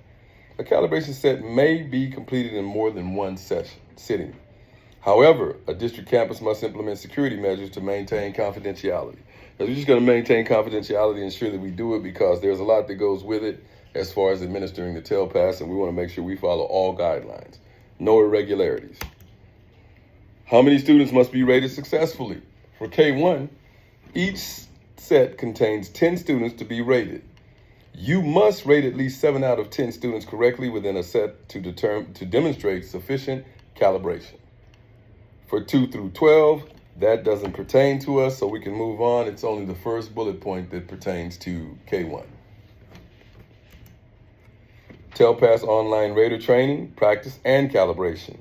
Speaker 1: A calibration set may be completed in more than one sitting. However, a district campus must implement security measures to maintain confidentiality. We're just going to maintain confidentiality and ensure that we do it because there's a lot that goes with it as far as administering the TELPAS, and we want to make sure we follow all guidelines. No irregularities. How many students must be rated successfully? For K1, each set contains 10 students to be rated. You must rate at least 7 out of 10 students correctly within a set to demonstrate sufficient calibration. For 2 through 12, that doesn't pertain to us, so we can move on. It's only the first bullet point that pertains to K1. TELPAS online rater training, practice, and calibration.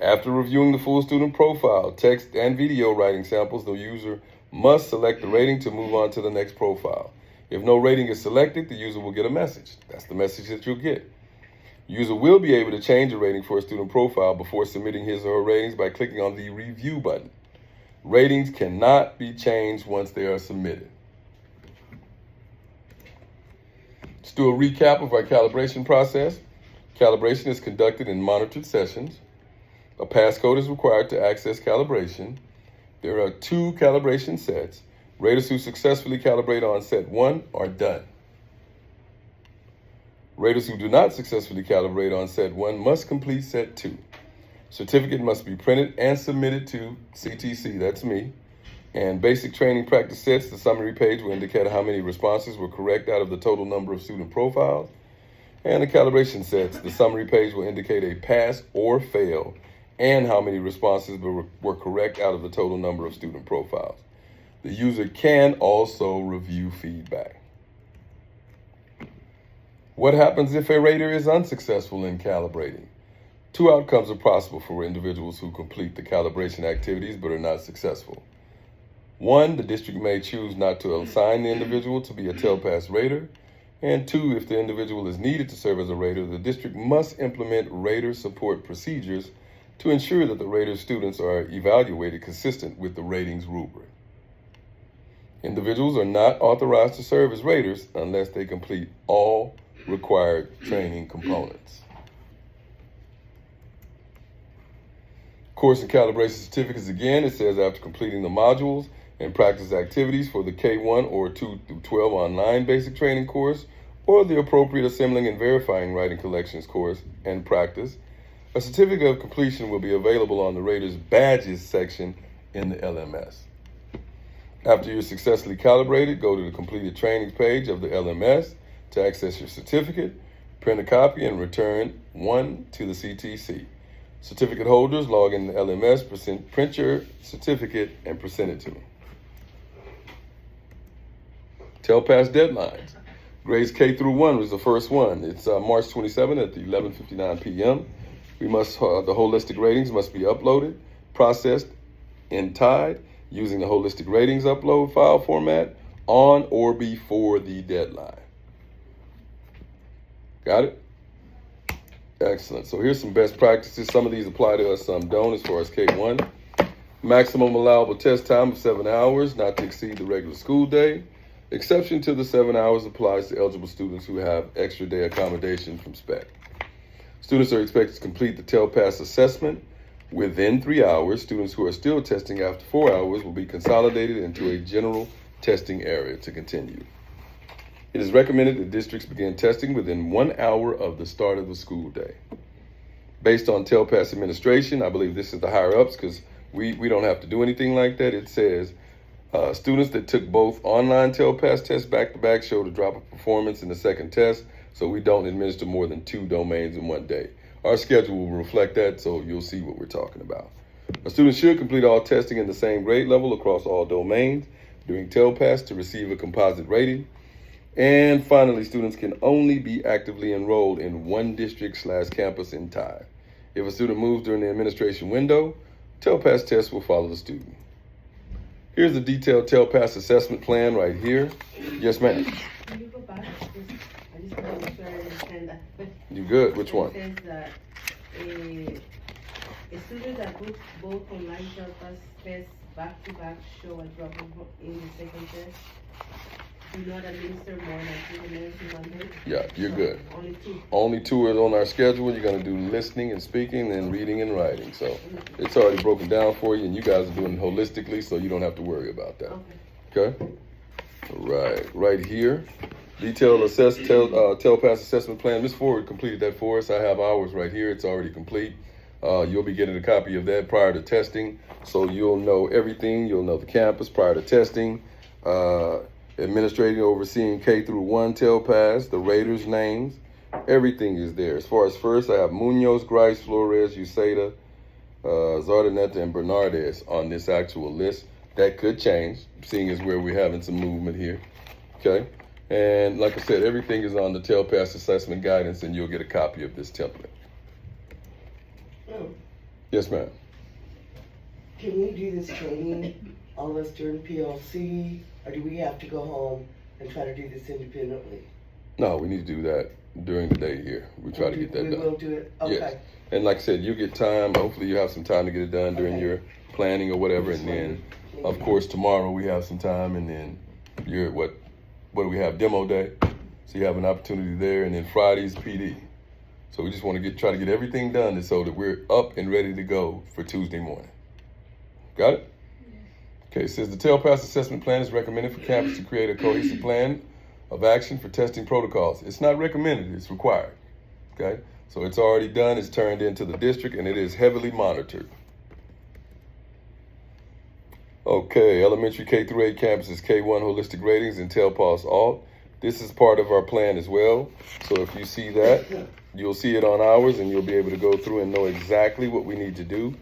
Speaker 1: After reviewing the full student profile, text and video writing samples, the user must select the rating to move on to the next profile. If no rating is selected, the user will get a message. That's the message that you'll get. User will be able to change a rating for a student profile before submitting his or her ratings by clicking on the review button. Ratings cannot be changed once they are submitted. Let's do a recap of our calibration process. Calibration is conducted in monitored sessions. A passcode is required to access calibration. There are 2 calibration sets. Raters who successfully calibrate on set 1 are done. Raters who do not successfully calibrate on set 1 must complete set 2. Certificate must be printed and submitted to CTC, that's me. And basic training practice sets, the summary page will indicate how many responses were correct out of the total number of student profiles. And the calibration sets, the summary page will indicate a pass or fail and how many responses were correct out of the total number of student profiles. The user can also review feedback. What happens if a rater is unsuccessful in calibrating? 2 outcomes are possible for individuals who complete the calibration activities but are not successful. 1, the district may choose not to assign the individual to be a TELPAS rater. And 2, if the individual is needed to serve as a rater, the district must implement rater support procedures to ensure that the rater students are evaluated consistent with the ratings rubric. Individuals are not authorized to serve as raters unless they complete all required training components. Course and calibration certificates, again, it says after completing the modules and practice activities for the K1 or 2 through 12 online basic training course or the appropriate assembling and verifying writing collections course and practice, a certificate of completion will be available on the Raters Badges section in the LMS. After you're successfully calibrated, go to the completed trainings page of the LMS to access your certificate, print a copy, and return one to the CTC. Certificate holders log in the LMS, print your certificate, and present it to me. TELPAS deadlines. Grades K through 1 was the first one. It's March 27 at 11:59 p.m. The holistic ratings must be uploaded, processed, and tied using the holistic ratings upload file format on or before the deadline. Got it? Excellent. So here's some best practices. Some of these apply to us, some don't as far as K1. Maximum allowable test time of 7 hours, not to exceed the regular school day. Exception to the 7 hours applies to eligible students who have extra day accommodation from SPEC. Students are expected to complete the TELPAS assessment Within 3 hours, students who are still testing after 4 hours will be consolidated into a general testing area to continue. It is recommended that districts begin testing within 1 hour of the start of the school day. Based on TELPAS administration, I believe this is the higher ups because we don't have to do anything like that. It says students that took both online TELPAS tests back-to-back showed a drop of performance in the second test, so we don't administer more than 2 domains in one day. Our schedule will reflect that, so you'll see what we're talking about. A student should complete all testing in the same grade level across all domains during TELPAS to receive a composite rating. And finally, students can only be actively enrolled in one district/campus in time. If a student moves during the administration window, TELPAS tests will follow the student. Here's the detailed TELPAS assessment plan right here. Yes, ma'am.
Speaker 9: Can you go back? I just want to make sure I understand that.
Speaker 1: You good? Which one?
Speaker 9: It says that a student that books both online TELPAS tests back-to-back show a drop in the second test. Do not administer more than 2 minutes in one day.
Speaker 1: Yeah, you're good.
Speaker 9: Only 2.
Speaker 1: Only 2 is on our schedule. You're going to do listening and speaking and reading and writing. So it's already broken down for you, and you guys are doing it holistically, so you don't have to worry about that. Okay? Right here. Detailed TELPAS assessment plan. Ms. Ford completed that for us. I have ours right here. It's already complete. You'll be getting a copy of that prior to testing, so you'll know everything. You'll know the campus prior to testing. Administrating, overseeing K through 1 TELPAS, the raters' names, everything is there. As far as first, I have Munoz, Grice, Flores, Uceda, Zardaneta, and Bernardez on this actual list. That could change, seeing as where we're having some movement here. Okay, and like I said, everything is on the TELPAS assessment guidance, and you'll get a copy of this template. Yes, ma'am.
Speaker 10: Can we do this training, all of us during PLC, or do we have to go home and try to do this independently?
Speaker 1: No, we need to do that during the day here. We try to get that done.
Speaker 10: We will do it? Okay.
Speaker 1: Yes. And like I said, you get time. Hopefully you have some time to get it done during your planning or whatever. And then, of course, tomorrow we have some time. And then you're, what do we have? Demo day. So you have an opportunity there. And then Friday's PD. So we just want to try to get everything done so that we're up and ready to go for Tuesday morning. Got it? Okay, it says the TELPAS assessment plan is recommended for campus to create a cohesive plan of action for testing protocols. It's not recommended, it's required. Okay, so it's already done, it's turned into the district, and it is heavily monitored. Okay, elementary K through 8 campuses, K1 holistic ratings and TELPAS alt. This is part of our plan as well. So if you see that, you'll see it on ours, and you'll be able to go through and know exactly what we need to do.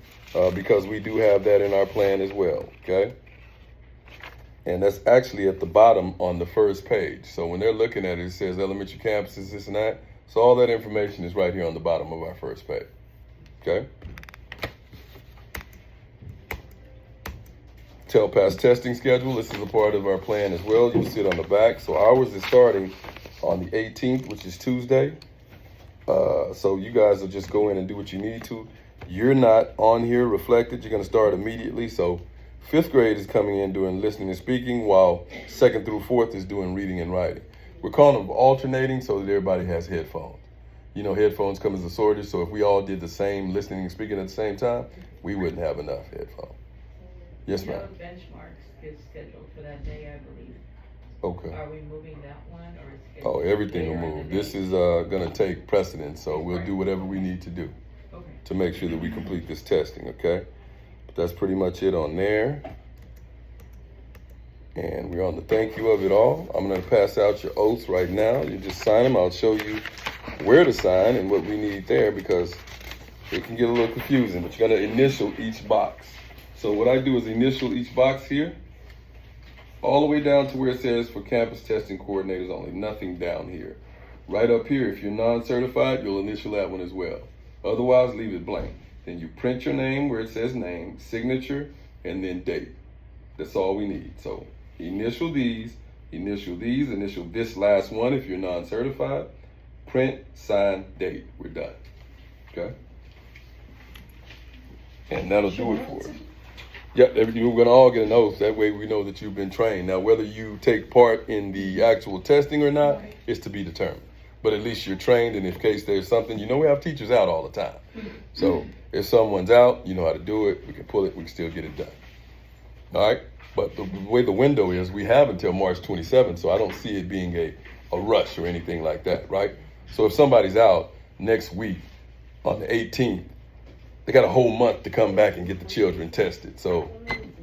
Speaker 1: Because we do have that in our plan as well, okay? And that's actually at the bottom on the first page. So when they're looking at it, it says elementary campuses, this and that. So all that information is right here on the bottom of our first page, okay? TELPAS testing schedule, this is a part of our plan as well. You'll see it on the back. So ours is starting on the 18th, which is Tuesday. So you guys will just go in and do what you need to. You're not on here reflected. You're going to start immediately. So 5th grade is coming in doing listening and speaking, while 2nd through 4th is doing reading and writing. We're calling them alternating so that everybody has headphones. You know, headphones come as a shortage, so if we all did the same listening and speaking at the same time, we wouldn't have enough headphones. Yes, ma'am.
Speaker 9: Benchmarks is scheduled for that day, I believe.
Speaker 1: Okay.
Speaker 9: Are we moving that one, or is it?
Speaker 1: Oh, everything will move. This is going to take precedence, so we'll do whatever we need to do to make sure that we complete this testing, okay? But that's pretty much it on there. And we're on the thank you of it all. I'm going to pass out your oaths right now. You just sign them. I'll show you where to sign and what we need there, because it can get a little confusing, but you're going to initial each box. So what I do is initial each box here, all the way down to where it says for campus testing coordinators only, nothing down here. Right up here, if you're non-certified, you'll initial that one as well. Otherwise, leave it blank. Then you print your name where it says name, signature, and then date. That's all we need. So initial these, initial this last one if you're non-certified, print, sign, date. We're done. Okay? And that'll do it for us. Yeah, we're going to all get an oath. That way we know that you've been trained. Now, whether you take part in the actual testing or not is to be determined. but at least you're trained, and in case there's something, we have teachers out all the time. So if someone's out, you know how to do it, we can pull it, we can still get it done. All right? But the way the window is, we have until March 27th, so I don't see it being a rush or anything like that, right? So if somebody's out next week on the 18th, they got a whole month to come back and get the children tested. So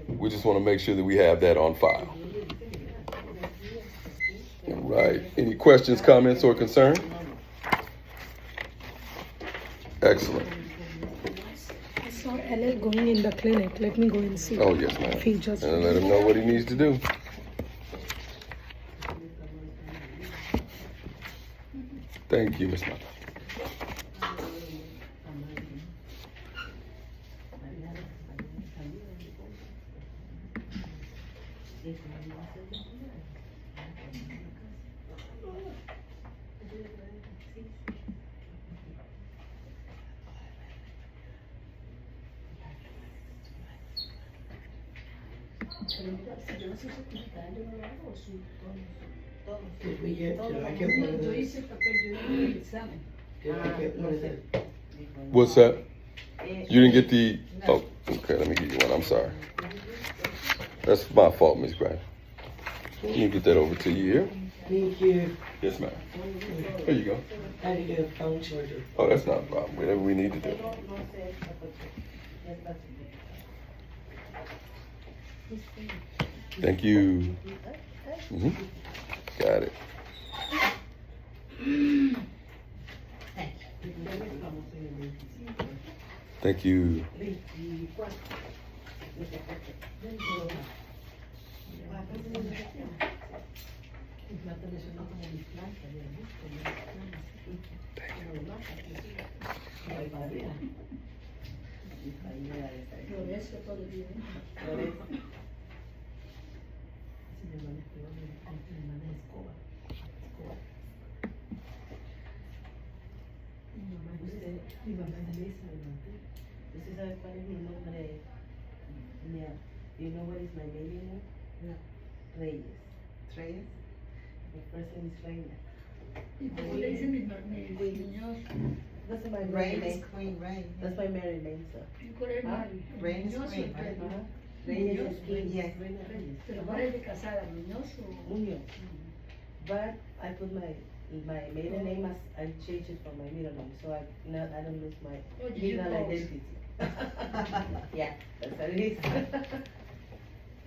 Speaker 1: we just want to make sure that we have that on file. All right. Any questions, comments, or concerns? Excellent.
Speaker 8: I saw LA going in the clinic. Let me go and see.
Speaker 1: Oh, yes, ma'am.
Speaker 8: If he just
Speaker 1: And let him know what he needs to do. Thank you, Ms. Mata.
Speaker 10: Did we get, did I get one of those? Did I get one of the?
Speaker 1: What's that? You didn't get the, oh, okay, let me give you one. I'm sorry. That's my fault, Ms. Grant. Can you get that over to you here?
Speaker 10: Thank you.
Speaker 1: Yes, ma'am. There you go.
Speaker 10: I need a phone charger.
Speaker 1: Oh, that's not a problem. Whatever we need to do. Thank you. Got it. Thank you.
Speaker 9: You know what is my baby name? Reyes.
Speaker 10: Reyes?
Speaker 9: The first name is Reina. That's my married
Speaker 10: Rain
Speaker 9: name.
Speaker 10: is Queen Rain.
Speaker 9: That's my married name, sir.
Speaker 10: Rain is Queen, right?
Speaker 9: Reyes is King.
Speaker 10: Yes.
Speaker 9: Reina Reyes. Muñoz. But I put my maiden name as I changed it from my middle name, so I don't lose my legal identity. Yeah, that's what it is.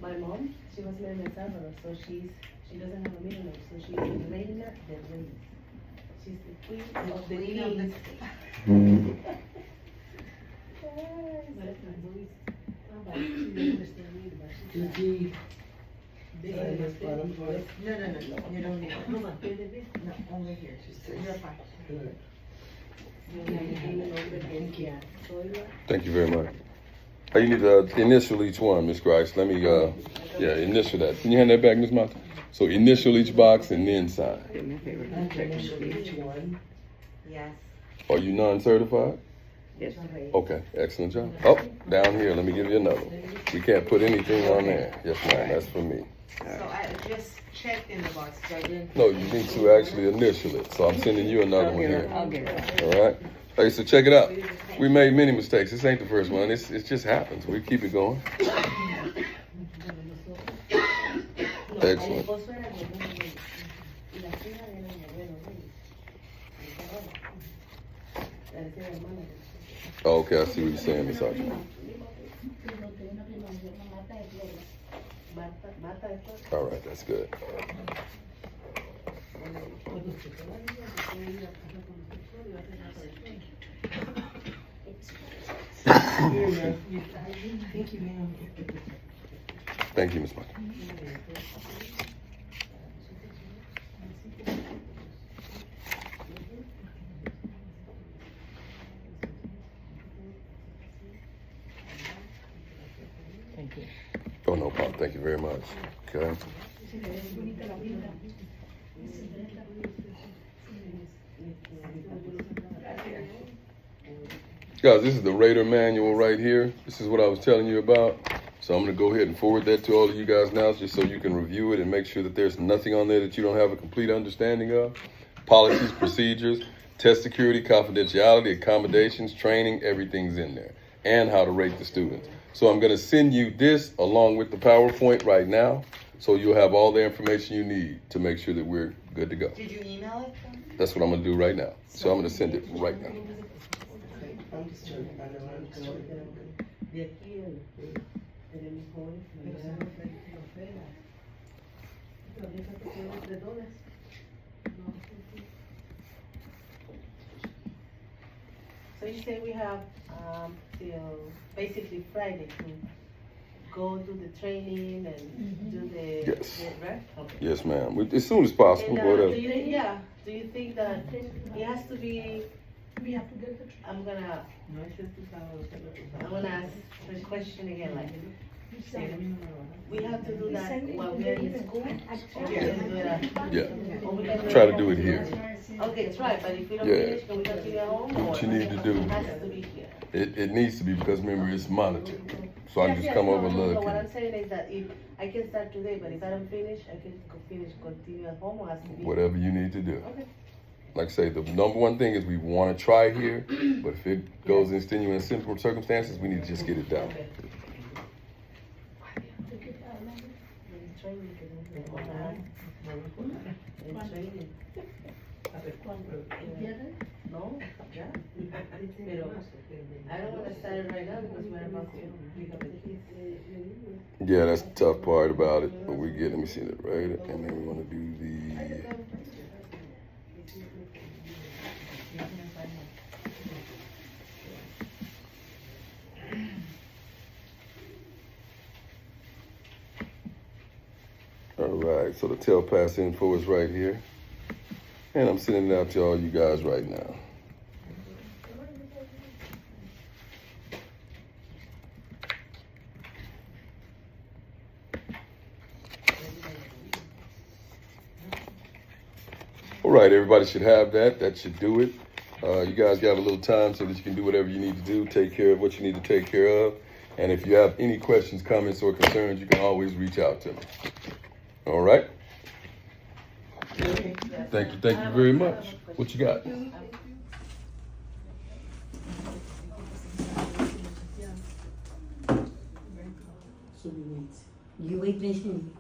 Speaker 9: My mom, she was married in El Salvador, so she doesn't have a middle name, so she's Reina de Reyes. She's the queen of the kings.
Speaker 10: Did you sign this bottom part?
Speaker 7: No, you don't need it. No, only here. You're fine.
Speaker 10: Good.
Speaker 1: Thank you very much. You need to initial each one, Ms. Grice. Let me, initial that. Can you hand that back, Ms. Mata? So initial each box and then sign.
Speaker 10: I can initial each one.
Speaker 7: Yes.
Speaker 1: Are you non-certified?
Speaker 7: Yes.
Speaker 1: Okay, excellent job. Oh, down here, let me give you another one. We can't put anything on there. Yes, ma'am, that's for me.
Speaker 7: So I just checked in the box, so I didn't.
Speaker 1: No, you need to actually initial it. So I'm sending you another one here.
Speaker 7: I'll get it.
Speaker 1: All right? Hey, so check it out. We made many mistakes. This ain't the first one. It just happens. We keep it going. Excellent. Oh, okay, I see what you're saying, Ms. Archie. All right, that's good.
Speaker 10: Thank you, ma'am.
Speaker 1: Thank you, Ms. Mata.
Speaker 7: Thank you.
Speaker 1: Oh, no problem. Thank you very much. Okay. Guys, this is the Raider manual right here. This is what I was telling you about. So I'm going to go ahead and forward that to all of you guys now just so you can review it and make sure that there's nothing on there that you don't have a complete understanding of. policies, procedures, test security, confidentiality, accommodations, training, everything's in there, and how to rate the students. So I'm gonna send you this along with the PowerPoint right now, so you'll have all the information you need to make sure that we're good to go.
Speaker 7: Did you email it?
Speaker 1: That's what I'm gonna do right now. So I'm gonna send it right now.
Speaker 10: I'm just trying to find out what I'm doing.
Speaker 9: De aquí tenemos jóvenes que no saben So you say we have till basically Friday to go do the training and do the
Speaker 1: Yes.
Speaker 9: right? Okay.
Speaker 1: Yes, ma'am. As soon as possible,
Speaker 9: And,
Speaker 1: whatever.
Speaker 9: do you think that it has to be?
Speaker 8: We have to get the.
Speaker 9: I'm gonna ask the question again, like, we have to do that while we're in school? Or we can do it
Speaker 1: Yeah.
Speaker 9: or we can do
Speaker 1: Try
Speaker 9: it
Speaker 1: to do it here.
Speaker 9: Okay, try, but if we don't
Speaker 1: Yeah.
Speaker 9: finish, can we continue at home?
Speaker 1: What
Speaker 9: or
Speaker 1: you need to do.
Speaker 9: It has to be here.
Speaker 1: It needs to be, because remember, it's monitored. So I can just come
Speaker 9: no,
Speaker 1: over,
Speaker 9: no,
Speaker 1: look.
Speaker 9: no, what I'm
Speaker 1: and
Speaker 9: saying is that if, I can start today, but if I don't finish, I can continue at home, or has to be?
Speaker 1: Whatever you need to do.
Speaker 9: Okay.
Speaker 1: Like I say, the number one thing is we want to try here, but if it goes in extenuating simple circumstances, we need to just get it done.
Speaker 9: Okay. Training, training. No, ya. Pero I don't want to start it right now because we're about to pick up the kids.
Speaker 1: Yeah, that's the tough part about it. But we get, let me see that right, and then we want to do the. All right, so the TELPAS info is right here. And I'm sending it out to all you guys right now. All right, everybody should have that. That should do it. You guys got a little time so that you can do whatever you need to do, take care of what you need to take care of. And if you have any questions, comments, or concerns, you can always reach out to me. All right? Thank you very much. What you got?
Speaker 5: You wait, listen.